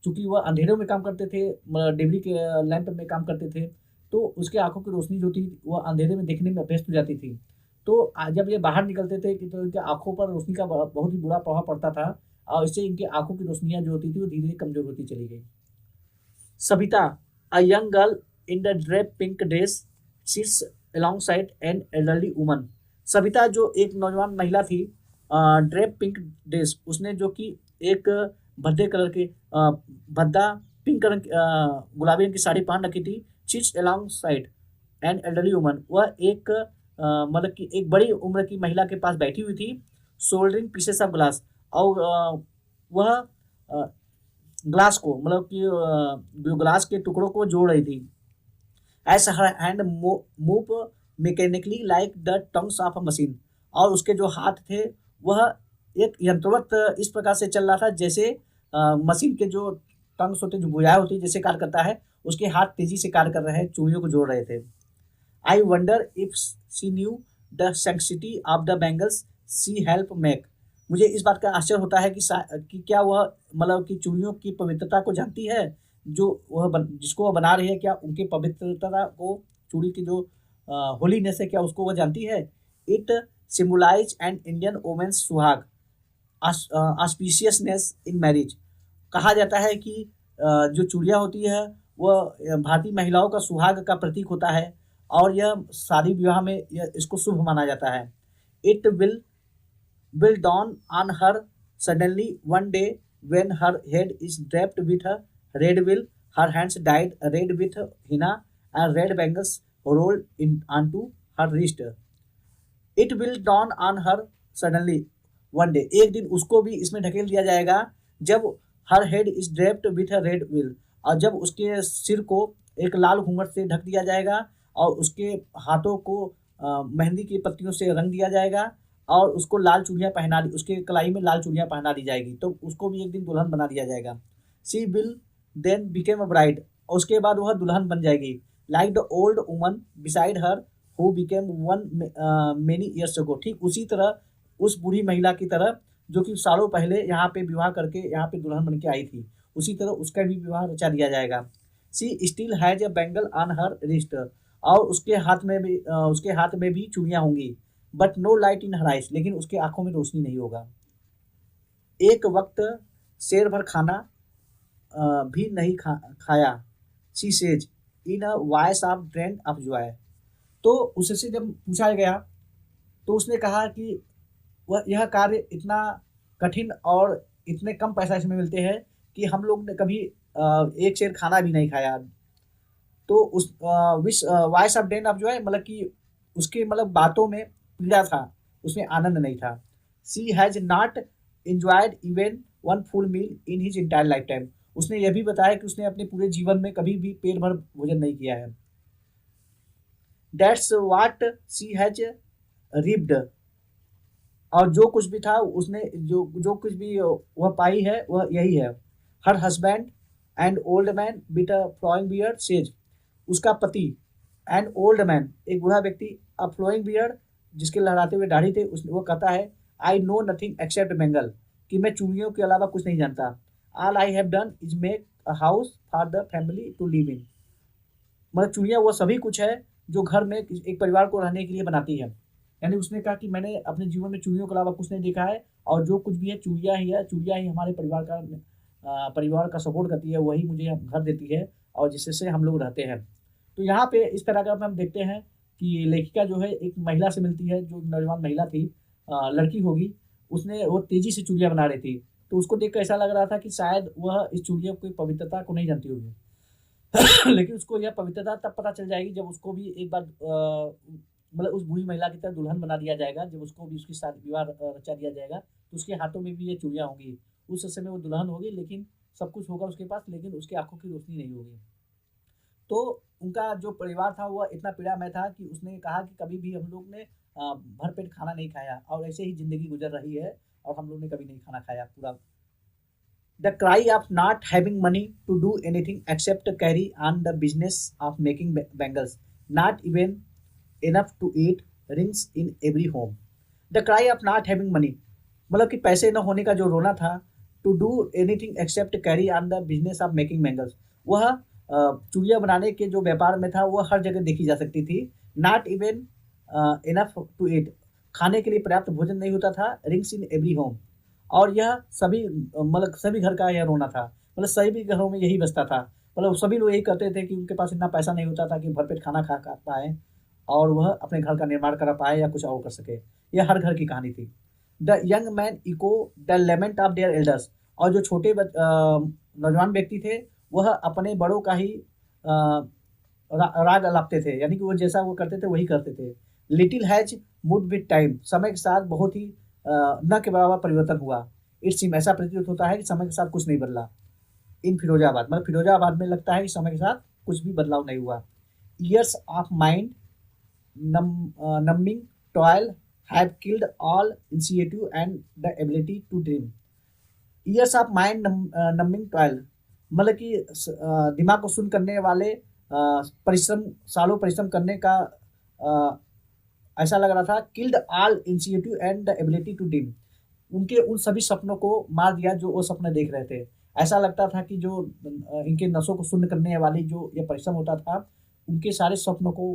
चूंकि वह अंधेरों में काम करते थे, डिबरी के लैंप में काम करते थे, तो उसके आंखों की रोशनी जो थी वह अंधेरे में देखने में अभ्यस्त हो जाती थी। तो जब ये बाहर निकलते थे कि तो इनके आंखों पर रोशनी का बहुत ही बुरा प्रभाव पड़ता था, और इससे इनकी आंखों की रोशनियां जो होती थी वो धीरे धीरे कमजोर होती चली गई। Savita, a young girl in the drab pink dress, sits alongside an elderly woman. Savita जो एक नौजवान महिला थी, ड्रेप पिंक ड्रेस, उसने जो कि एक भद्दे कलर के भद्दा पिंक रंग गुलाबी रंग की साड़ी पहन रखी थी। Sits alongside an elderly woman, वह एक मतलब कि एक बड़ी उम्र की महिला के पास बैठी हुई थी, सोल्डरिंग पीसेस ऑफ ग्लास, और वह ग्लास को मतलब कि जो ग्लास के टुकड़ों को जोड़ रही थी। As her hand move mechanically like the tongs of a machine, और उसके जो हाथ थे वह एक यंत्रवत इस प्रकार से चल रहा था जैसे मशीन के जो टंग्स होते, जो भुजाएं होती जैसे कार्य करता है, उसके हाथ तेजी से कार्य कर रहे हैं, चूड़ियों को जोड़ रहे थे। I wonder if she knew the sanctity of the bangles she help make, मुझे इस बात का आश्चर्य होता है कि क्या वह मतलब कि चूड़ियों की पवित्रता को जानती है, जो जिसको वह बना रही है, क्या उनकी पवित्रता को, चूड़ी की जो होलीनेस है, क्या उसको वह जानती है। It symbolise an Indian women's suhaag, auspiciousness in marriage, कहा जाता है कि जो चूड़ियाँ होती है वह भारतीय महिलाओं का सुहाग का प्रतीक होता है, और यह शादी विवाह में इसको शुभ माना जाता है। It will dawn on her suddenly one day when her head is draped with a red veil, her hands dyed red with henna, and red bangles rolled in onto her wrist. It will dawn on her suddenly one day, एक दिन उसको भी इसमें ढकेल दिया जाएगा जब her head is draped with a red veil, और जब उसके सिर को एक लाल घूंघट से ढक दिया जाएगा, और उसके हाथों को मेहंदी की पत्तियों से रंग दिया जाएगा, और उसको लाल चूड़ियाँ पहना दी, उसके कलाई में लाल चूड़ियाँ पहना दी जाएगी, तो उसको भी एक दिन दुल्हन बना दिया जाएगा। She will then became a bride, और उसके बाद वह दुल्हन बन जाएगी। Like the old woman beside her who became one many years ago, ठीक उसी तरह उस बूढ़ी महिला की तरह जो कि सालों पहले यहाँ पे विवाह करके यहाँ पे दुल्हन बन के आई थी, उसी तरह उसका भी विवाह रचा दिया जाएगा। She still has a bangle on her wrist, और उसके हाथ में भी चूड़ियाँ होंगी। But no light in her eyes, लेकिन उसके आंखों में रोशनी नहीं होगा। एक वक्त शेर भर खाना भी नहीं खाया, she says in a voice of drain of Joy. तो उससे जब पूछा गया तो उसने कहा कि वह यह कार्य इतना कठिन और इतने कम पैसा इसमें मिलते हैं कि हम लोग ने कभी एक शेर खाना भी नहीं खाया। तो उस voice of drain of Joy मतलब कि उसके मतलब बातों में पीड़ा था, उसमें आनंद नहीं था। She has not enjoyed even one full meal in his entire life time, उसने यह भी बताया कि उसने अपने पूरे जीवन में कभी भी पेट भर भोजन नहीं किया है। That's what she has reaped और जो कुछ भी था उसने जो जो कुछ भी वह पाई है वह यही है। Her husband and old man with a flowing beard says, उसका पति एंड ओल्ड मैन एक बूढ़ा व्यक्ति, अ फ्लोइंग बियर्ड जिसके लहराते हुए दाढ़ी थे, उस वो कहता है I know nothing except bangle, कि मैं चूड़ियों के अलावा कुछ नहीं जानता। All I have done is make a house for the family to live in, मतलब चूड़ियाँ वो सभी कुछ है जो घर में एक परिवार को रहने के लिए बनाती है। यानी उसने कहा कि मैंने अपने जीवन में चूड़ियों के अलावा कुछ नहीं देखा है, और जो कुछ भी है चूड़ियाँ ही है, चूड़ियाँ ही हमारे परिवार का सपोर्ट करती है, वही मुझे घर देती है और जिससे हम लोग रहते हैं। तो यहाँ पे इस तरह का हम देखते हैं कि लेखिका जो है एक महिला से मिलती है, जो नौजवान महिला थी, लड़की होगी, उसने वो तेजी से चूड़ियाँ बना रही थी। तो उसको देख कर ऐसा लग रहा था कि शायद वह इस चूड़ियों की पवित्रता को नहीं जानती होगी। लेकिन उसको यह पवित्रता तब पता चल जाएगी जब उसको भी एक बार मतलब उस बूढ़ी महिला की तरह दुल्हन बना दिया जाएगा, जब उसको भी उसकी शादी विवाह रचा दिया जाएगा, तो उसके हाथों में भी ये चूड़ियाँ होंगी। उस समय वो दुल्हन होगी, लेकिन सब कुछ होगा उसके पास, लेकिन उसकी आंखों की रोशनी नहीं होगी। तो उनका जो परिवार था वह इतना पीड़ामय था कि उसने कहा कि कभी भी हम लोग ने भरपेट खाना नहीं खाया और ऐसे ही ज़िंदगी गुजर रही है और हम लोग ने कभी नहीं खाना खाया पूरा। The cry of not having money to do anything except carry on the business of making bangles, not even enough to eat, rings in every home. The cry of not having money, मतलब कि पैसे न होने का जो रोना था, to do anything except carry on the business of making bangles, वह चूड़ियाँ बनाने के जो व्यापार में था वह हर जगह देखी जा सकती थी। Not even enough to eat, खाने के लिए पर्याप्त भोजन नहीं होता था। Rings in every home, और यह सभी मतलब सभी घर का यह रोना था, मतलब सभी घरों में यही बसता था। मतलब सभी लोग यही कहते थे कि उनके पास इतना पैसा नहीं होता था कि भरपेट खाना खा खा पाए और वह अपने घर का निर्माण कर पाए या कुछ और कर सके। यह हर घर की कहानी थी। The young man echo the lament of their elders, और जो छोटे नौजवान व्यक्ति थे वह अपने बड़ों का ही राग अलापते थे, यानी कि वो जैसा वो करते थे वही करते थे। Little has mood with time, समय के साथ बहुत ही न के बराबर परिवर्तन हुआ। इट सीम, ऐसा प्रतीत होता है कि समय के साथ कुछ नहीं बदला। इन फिरोजाबाद, मतलब फिरोजाबाद में लगता है कि समय के साथ कुछ भी बदलाव नहीं हुआ। Years of mind numbing toil have killed all initiative and the ability to dream. Years of mind numbing toil, मतलब कि दिमाग को सुन करने वाले परिश्रम, सालों परिश्रम करने का ऐसा लग रहा था। Killed all initiative and the ability to dream, उनके उन सभी सपनों को मार दिया जो वो सपने देख रहे थे। ऐसा लगता था कि जो इनके नसों को शून्य करने वाली जो ये परिश्रम होता था, उनके सारे सपनों को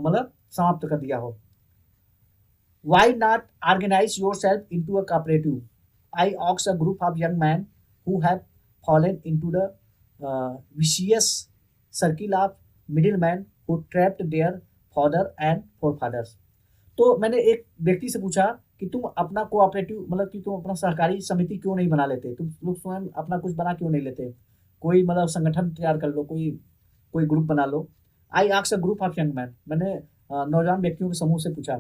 मतलब समाप्त कर दिया हो। Why not organise your self in to a cooperative, I ऑक्स a group of young man who have fallen in to the vicious circle of middle man who trapped their father and forefathers. तो मैंने एक व्यक्ति से पूछा कि तुम अपना कोऑपरेटिव, मतलब कि तुम अपना सहकारी समिति क्यों नहीं बना लेते, तुम लोग स्वयं अपना कुछ बना क्यों नहीं लेते, कोई मतलब संगठन तैयार कर लो, कोई कोई ग्रुप बना लो। I asked a group of young man, मैंने नौजवान व्यक्तियों के समूह से पूछा।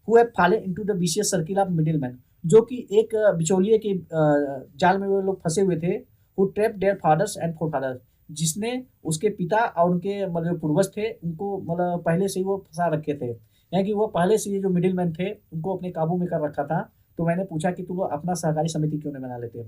Who have fallen into the vicious circle of middle man, जो कि एक बिचौलिए के जाल में वो लोग फंसे हुए थे। Who trapped their fathers and forefathers, जिसने उसके पिता और उनके मतलब पूर्वज थे उनको मतलब पहले से ही वो फंसा रखे थे, यानी कि वो पहले से ये जो मिडिल मैन थे उनको अपने काबू में कर रखा था। तो मैंने पूछा कि तुम लोग अपना सहकारी समिति क्यों नहीं बना लेते।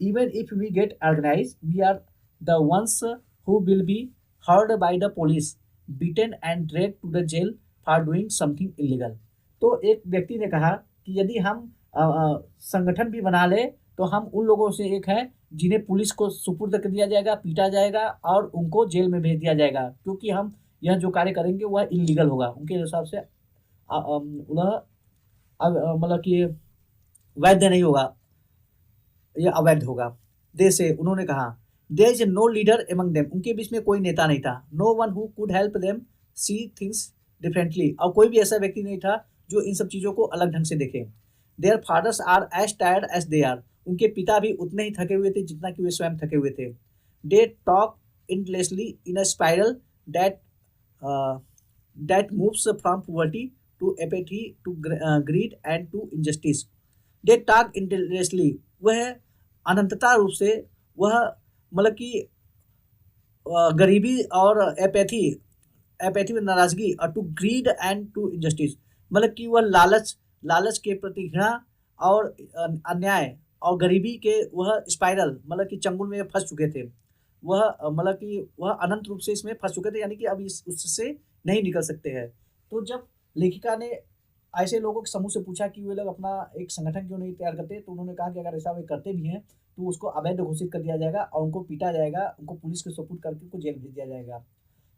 Even if we get organize we are the ones who will be hauled by the police, beaten and dragged to the jail for doing something illegal. तो एक व्यक्ति ने कहा कि यदि हम संगठन भी बना ले तो हम उन लोगों से एक हैं जिन्हें पुलिस को सुपुर्द कर दिया जाएगा, पीटा जाएगा और उनको जेल में भेज दिया जाएगा, क्योंकि हम यह जो कार्य करेंगे वह इलीगल होगा उनके हिसाब से, मतलब कि वैध नहीं होगा, यह अवैध होगा। जैसे उन्होंने कहा there is no leader among them, उनके बीच में कोई नेता नहीं था। No one who could help them see things differently, और कोई भी ऐसा व्यक्ति नहीं था जो इन सब चीज़ों को अलग ढंग से देखे। Their fathers are as tired as they are, उनके पिता भी उतने ही थके हुए थे जितना कि वे स्वयं थके हुए थे। They talk endlessly in a spiral that that moves from poverty to apathy to greed and to injustice. They talk endlessly, वह अनंतता रूप से वह मतलब कि गरीबी और एपैथी में नाराजगी, और to greed and to injustice, मतलब कि वह लालच लालच के प्रति घृणा और अन्याय और गरीबी के वह स्पाइरल मतलब कि चंगुल में फंस चुके थे। वह मतलब कि वह अनंत रूप से इसमें फंस चुके थे, यानी कि अब इस उससे नहीं निकल सकते हैं। तो जब लेखिका ने ऐसे लोगों के समूह से पूछा कि वे लोग अपना एक संगठन क्यों नहीं तैयार करते, तो उन्होंने कहा कि अगर ऐसा वे करते भी हैं तो उसको अवैध घोषित कर दिया जाएगा और उनको पीटा जाएगा, उनको पुलिस के सुपुर्द करके उनको जेल भेज दिया जाएगा,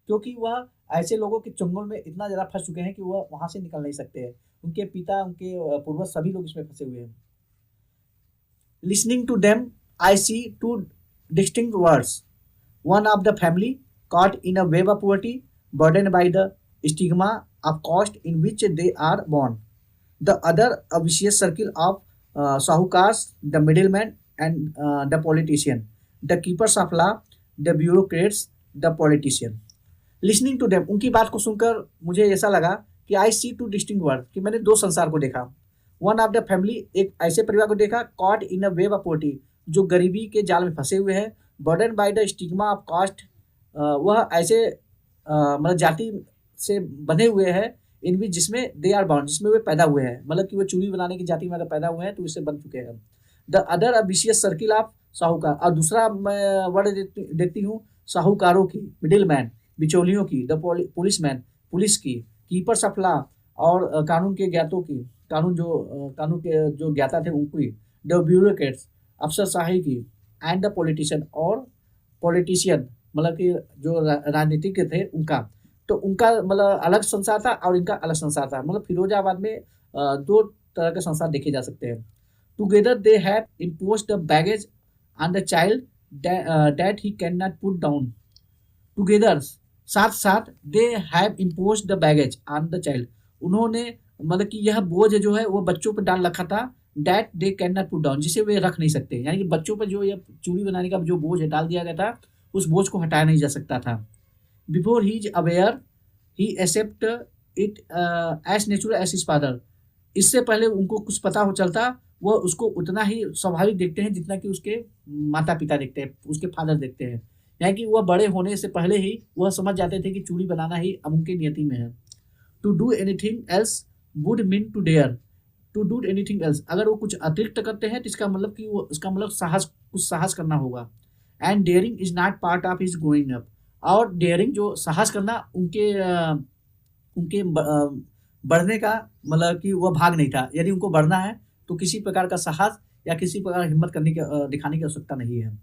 क्योंकि वह ऐसे लोगों के चंगुल में इतना ज़्यादा फंस चुके हैं कि वह वहाँ से निकल नहीं सकते हैं। उनके पिता, उनके पूर्वज सभी लोग इसमें फंसे हुए हैं। Listening to them I see two distinct worlds, one of the family caught in a web of poverty, burdened by the stigma of caste in which they are born. The other a vicious circle of sahukars, the middlemen, and the politician, the keepers of law, the bureaucrats, the politician. Listening to them, उनकी बात को सुनकर मुझे ऐसा लगा कि I see two distinct world, कि मैंने दो संसार को देखा। One of the family, एक ऐसे परिवार को देखा, caught in a web of poverty, जो गरीबी के जाल में फंसे हुए हैं, burden by the stigma of caste, वह ऐसे मतलब जाति से बंधे हुए हैं इन भी जिसमें दे आर बाउंड, जिसमें वे पैदा हुए हैं, मतलब कि वो चूड़ी बनाने की जाति में अगर पैदा हुए हैं तो इससे बन चुके हैं। The other a vicious circle of साहूकार, और दूसरा मैं वर्ड देखती हूँ साहूकारों की, मिडिल मैन बिचौलियों की, द पुलिस मैन पुलिस की, कीपर्स ऑफ लॉ और कानून के ज्ञातों की, कानून के जो ज्ञाता थे उनकी, द ब्यूरोक्रेट्स अफसरशाही की, एंड द पॉलिटिशियन और पॉलिटिशियन मतलब कि जो राजनीतिज्ञ थे उनका। तो उनका मतलब अलग संसार था और इनका अलग संसार था। मतलब फिरोजाबाद में दो तरह के संसार देखे जा सकते हैं। Together they have imposed the baggage on the child that he can not put down. Together साथ साथ they have imposed the baggage on the child, उन्होंने मतलब कि यह बोझ जो है वो बच्चों पर डाल रखा था, that they can not put down, जिसे वे रख नहीं सकते। यानी कि बच्चों पर जो यह चूड़ी बनाने का जो बोझ है डाल दिया गया था, उस बोझ को हटाया नहीं जा सकता था। Before he is aware he accept it as natural as his father, इससे पहले उनको कुछ पता हो चलता, वह उसको उतना ही स्वाभाविक देखते हैं जितना कि उसके माता पिता देखते हैं, उसके फादर देखते हैं। यानी कि वह बड़े होने से पहले ही वह समझ जाते थे कि चूड़ी बनाना ही अब उनके नियति में है। To do anything else would mean to dare, to do anything else, अगर वो कुछ अतिरिक्त करते हैं तो इसका मतलब कि वो इसका मतलब कुछ साहस करना होगा। And daring is not part of his growing up, और डेयरिंग जो साहस करना उनके बढ़ने का मतलब कि वह भाग नहीं था। यदि उनको बढ़ना है तो किसी प्रकार का साहस या किसी प्रकार हिम्मत करने की दिखाने की आवश्यकता नहीं है।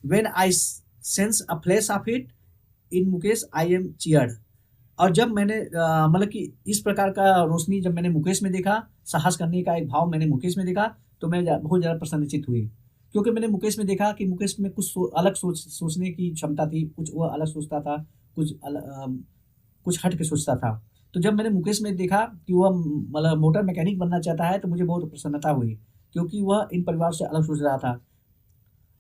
When I sense a flash of it in Mukesh I am cheered, और जब मैंने मतलब कि इस प्रकार का रोशनी जब मैंने मुकेश में देखा, साहस करने का एक भाव मैंने मुकेश में देखा, तो मैं बहुत ज़्यादा प्रसन्नचित हुई, क्योंकि मैंने मुकेश में देखा कि मुकेश में कुछ अलग सोचने की क्षमता थी, कुछ वह अलग सोचता था, कुछ हट के सोचता था। तो जब मैंने मुकेश में देखा कि वह मतलब मोटर मैकेनिक बनना चाहता है, तो मुझे बहुत प्रसन्नता हुई, क्योंकि वह इन परिवार से अलग सोच रहा था।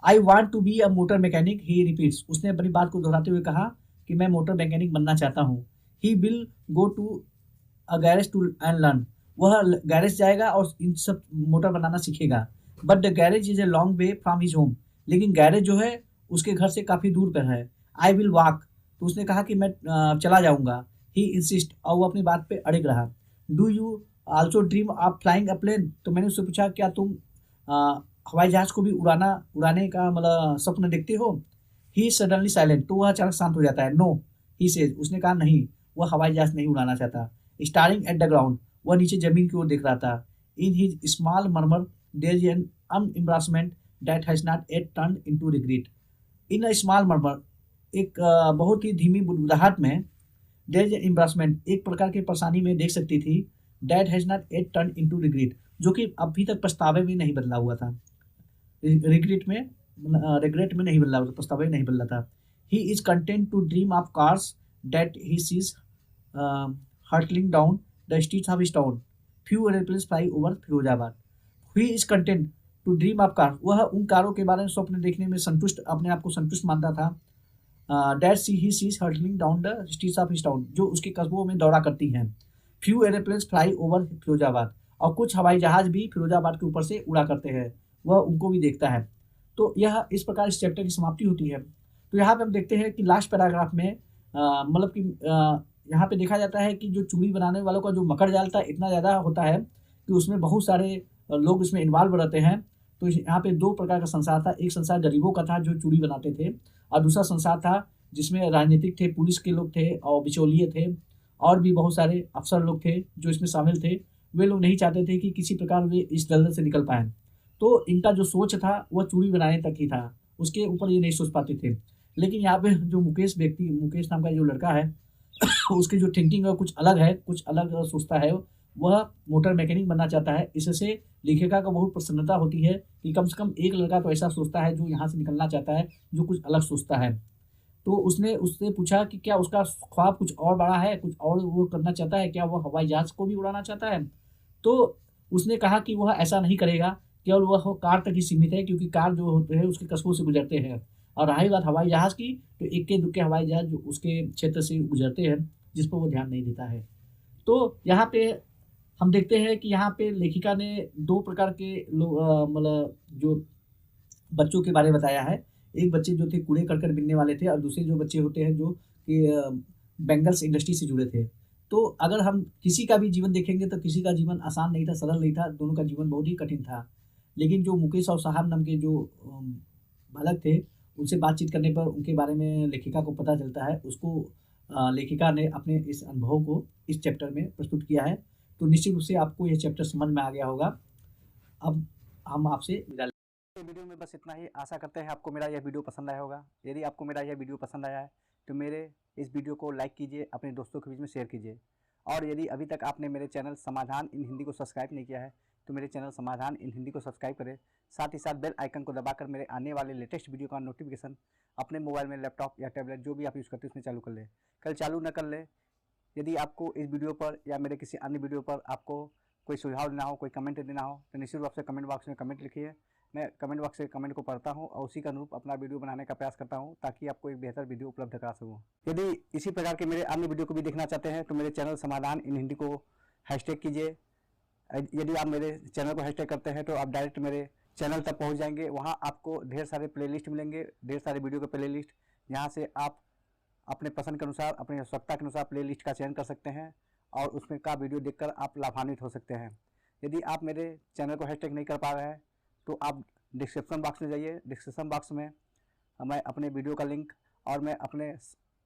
I want to be a motor mechanic he repeats, उसने अपनी बात को दोहराते हुए कहा कि मैं मोटर मैकेनिक बनना चाहता हूँ। He will go to a garage to and learn, वह गैरेज जाएगा और इन सब मोटर बनाना सीखेगा। But the garage is a long way from his home, लेकिन गैरेज जो है उसके घर से काफ़ी दूर पर है। आई विल वॉक, तो उसने कहा कि मैं चला जाऊँगा। ही इंसिस्ट, और वो अपनी बात पे अड़िग रहा। Do you also dream of flying a plane, तो मैंने उससे पूछा क्या तुम हवाई जहाज को भी उड़ाने का मतलब सपना देखते हो। ही सडनली साइलेंट, तो वह अचानक शांत हो जाता है। नो ही सेज, उसने कहा नहीं, वह हवाई जहाज नहीं उड़ाना चाहता। स्टारिंग एट द ग्राउंड, वह नीचे जमीन की ओर देख रहा था। In his small murmur there is an unembarrassment that has not yet turned into regret. In a small murmur, एक बहुत ही धीमी बुदबुदाहट में, देयर इज एन एम्ब्रासमेंट, एक प्रकार की परेशानी में देख सकती थी, that has not yet turned into regret, जो कि अभी तक पछतावे में नहीं बदला हुआ था। रिग्रेट में नहीं बदला हुआ था, पछतावे में नहीं बदला था। He is content to dream of cars that he sees hurtling down the streets of his town. Few airplanes fly over Firozabad. He is content to dream of car. वह उन कारों के बारे में स्वप्न देखने में संतुष्ट, अपने आप को संतुष्ट मानता था। That he sees hurtling down the streets of his town, जो उसके कस्बों में दौड़ा करती हैं। Few airplanes fly over Firozabad, और कुछ हवाई जहाज भी फिरोजाबाद के ऊपर से उड़ा करते हैं, वह उनको भी देखता है। तो यह इस प्रकार इस चैप्टर की समाप्ति होती है। तो यहाँ पे हम देखते हैं कि लास्ट पैराग्राफ में मतलब कि यहाँ पे देखा जाता है कि जो चूड़ी बनाने वालों का जो मकर जाल था इतना ज़्यादा होता है कि उसमें बहुत सारे लोग इसमें इन्वॉल्व रहते हैं। तो यहाँ पे 2 प्रकार का संसार था। एक संसार गरीबों का था जो चूड़ी बनाते थे, और दूसरा संसार था जिसमें राजनीतिक थे, पुलिस के लोग थे और बिचौलिए थे, और भी बहुत सारे अफ़सर लोग थे जो इसमें शामिल थे। वे लोग नहीं चाहते थे कि किसी प्रकार वे इस दलदल से निकल पाएँ। तो इनका जो सोच था वह चूड़ी बनाने तक ही था, उसके ऊपर ये नहीं सोच पाते थे। लेकिन यहाँ पे जो मुकेश नाम का जो लड़का है उसकी जो थिंकिंग है कुछ अलग है, कुछ अलग सोचता है। वह मोटर मैकेनिक बनना चाहता है। इससे लेखिका को बहुत प्रसन्नता होती है कि कम से कम एक लड़का तो ऐसा सोचता है जो यहाँ से निकलना चाहता है, जो कुछ अलग सोचता है। तो उसने उससे पूछा कि क्या उसका ख्वाब कुछ और बड़ा है, कुछ और वो करना चाहता है, क्या वो हवाई जहाज़ को भी उड़ाना चाहता है? तो उसने कहा कि वह ऐसा नहीं करेगा, केवल वह कार तक ही सीमित है, क्योंकि कार जो होते हैं उसके कस्बों से गुजरते हैं। और रही बात हवाई जहाज़ की, तो इक्के-दुक्के हवाई जहाज़ जो उसके क्षेत्र से गुजरते हैं, जिस पर वो ध्यान नहीं देता है। तो यहाँ पे हम देखते हैं कि यहाँ पे लेखिका ने 2 प्रकार के मतलब जो बच्चों के बारे में बताया है। एक बच्चे जो थे कूड़े-करकट बीनने वाले थे, और दूसरे जो बच्चे होते हैं जो कि बैंगल्स इंडस्ट्री से जुड़े थे। तो अगर हम किसी का भी जीवन देखेंगे तो किसी का जीवन आसान नहीं था, सरल नहीं था, दोनों का जीवन बहुत ही कठिन था। लेकिन जो मुकेश और साहब नाम के जो बालक थे, उनसे बातचीत करने पर उनके बारे में लेखिका को पता चलता है। उसको लेखिका ने अपने इस अनुभव को इस चैप्टर में प्रस्तुत किया है। तो निश्चित रूप से आपको ये चैप्टर समझ में आ गया होगा। अब हम आपसे विदा वीडियो में बस इतना ही। आशा करते हैं आपको मेरा यह वीडियो पसंद आया होगा। यदि आपको मेरा यह वीडियो पसंद आया है तो मेरे इस वीडियो को लाइक कीजिए, अपने दोस्तों के बीच में शेयर कीजिए। और यदि अभी तक आपने मेरे चैनल समाधान इन हिंदी को सब्सक्राइब नहीं किया है तो मेरे चैनल समाधान इन हिंदी को सब्सक्राइब करें। साथ ही साथ बेल आइकन को दबाकर मेरे आने वाले लेटेस्ट वीडियो का नोटिफिकेशन अपने मोबाइल में, लैपटॉप या टैबलेट जो भी आप यूज़ करते हैं उसमें चालू कर लें। कल चालू न कर लें। यदि आपको इस वीडियो पर या मेरे किसी अन्य वीडियो पर आपको कोई सुझाव देना हो, कोई कमेंट देना हो तो निश्चित रूप से कमेंट बॉक्स में कमेंट लिखिए। मैं कमेंट बॉक्स से कमेंट को पढ़ता हूं और उसी का अनुरूप अपना वीडियो बनाने का प्रयास करता हूं ताकि आपको एक बेहतर वीडियो उपलब्ध करा सकूं। यदि इसी प्रकार के मेरे अन्य वीडियो को भी देखना चाहते हैं तो मेरे चैनल समाधान इन हिंदी को हैशटैग कीजिए। यदि आप मेरे चैनल को हैशटैग करते हैं तो आप डायरेक्ट मेरे चैनल तक पहुँच जाएंगे। वहाँ आपको ढेर सारे प्ले मिलेंगे, ढेर सारे वीडियो के प्ले लिस्ट, जहाँ से आप अपने पसंद के अनुसार, अपनी आवश्यकता के अनुसार प्लेलिस्ट का चयन कर सकते हैं और उसमें का वीडियो देखकर आप लाभान्वित हो सकते हैं। यदि आप मेरे चैनल को हैशटैग नहीं कर पा रहे हैं तो आप डिस्क्रिप्शन बॉक्स में जाइए। डिस्क्रिप्शन बॉक्स में मैं अपने वीडियो का लिंक और मैं अपने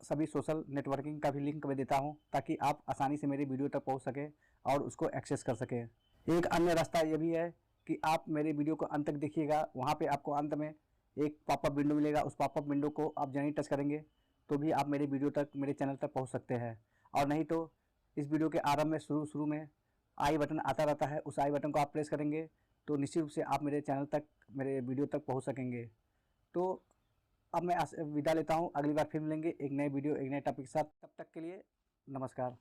सभी सोशल नेटवर्किंग का भी लिंक मैं देता हूं ताकि आप आसानी से मेरी वीडियो तक पहुंच सकें और उसको एक्सेस कर सकें। एक अन्य रास्ता ये भी है कि आप मेरे वीडियो को अंत तक देखिएगा। वहाँ पे आपको अंत में एक पॉपअप विंडो मिलेगा। उस पॉपअप विंडो को आप जहीं टच करेंगे तो भी आप मेरे वीडियो तक, मेरे चैनल तक पहुंच सकते हैं। और नहीं तो इस वीडियो के आरंभ में शुरू में आई बटन आता रहता है, उस आई बटन को आप प्रेस करेंगे तो निश्चित रूप से आप मेरे चैनल तक, मेरे वीडियो तक पहुंच सकेंगे। तो अब मैं विदा लेता हूं। अगली बार फिर मिलेंगे एक नए वीडियो, एक नए टॉपिक के साथ। तब तक के लिए नमस्कार।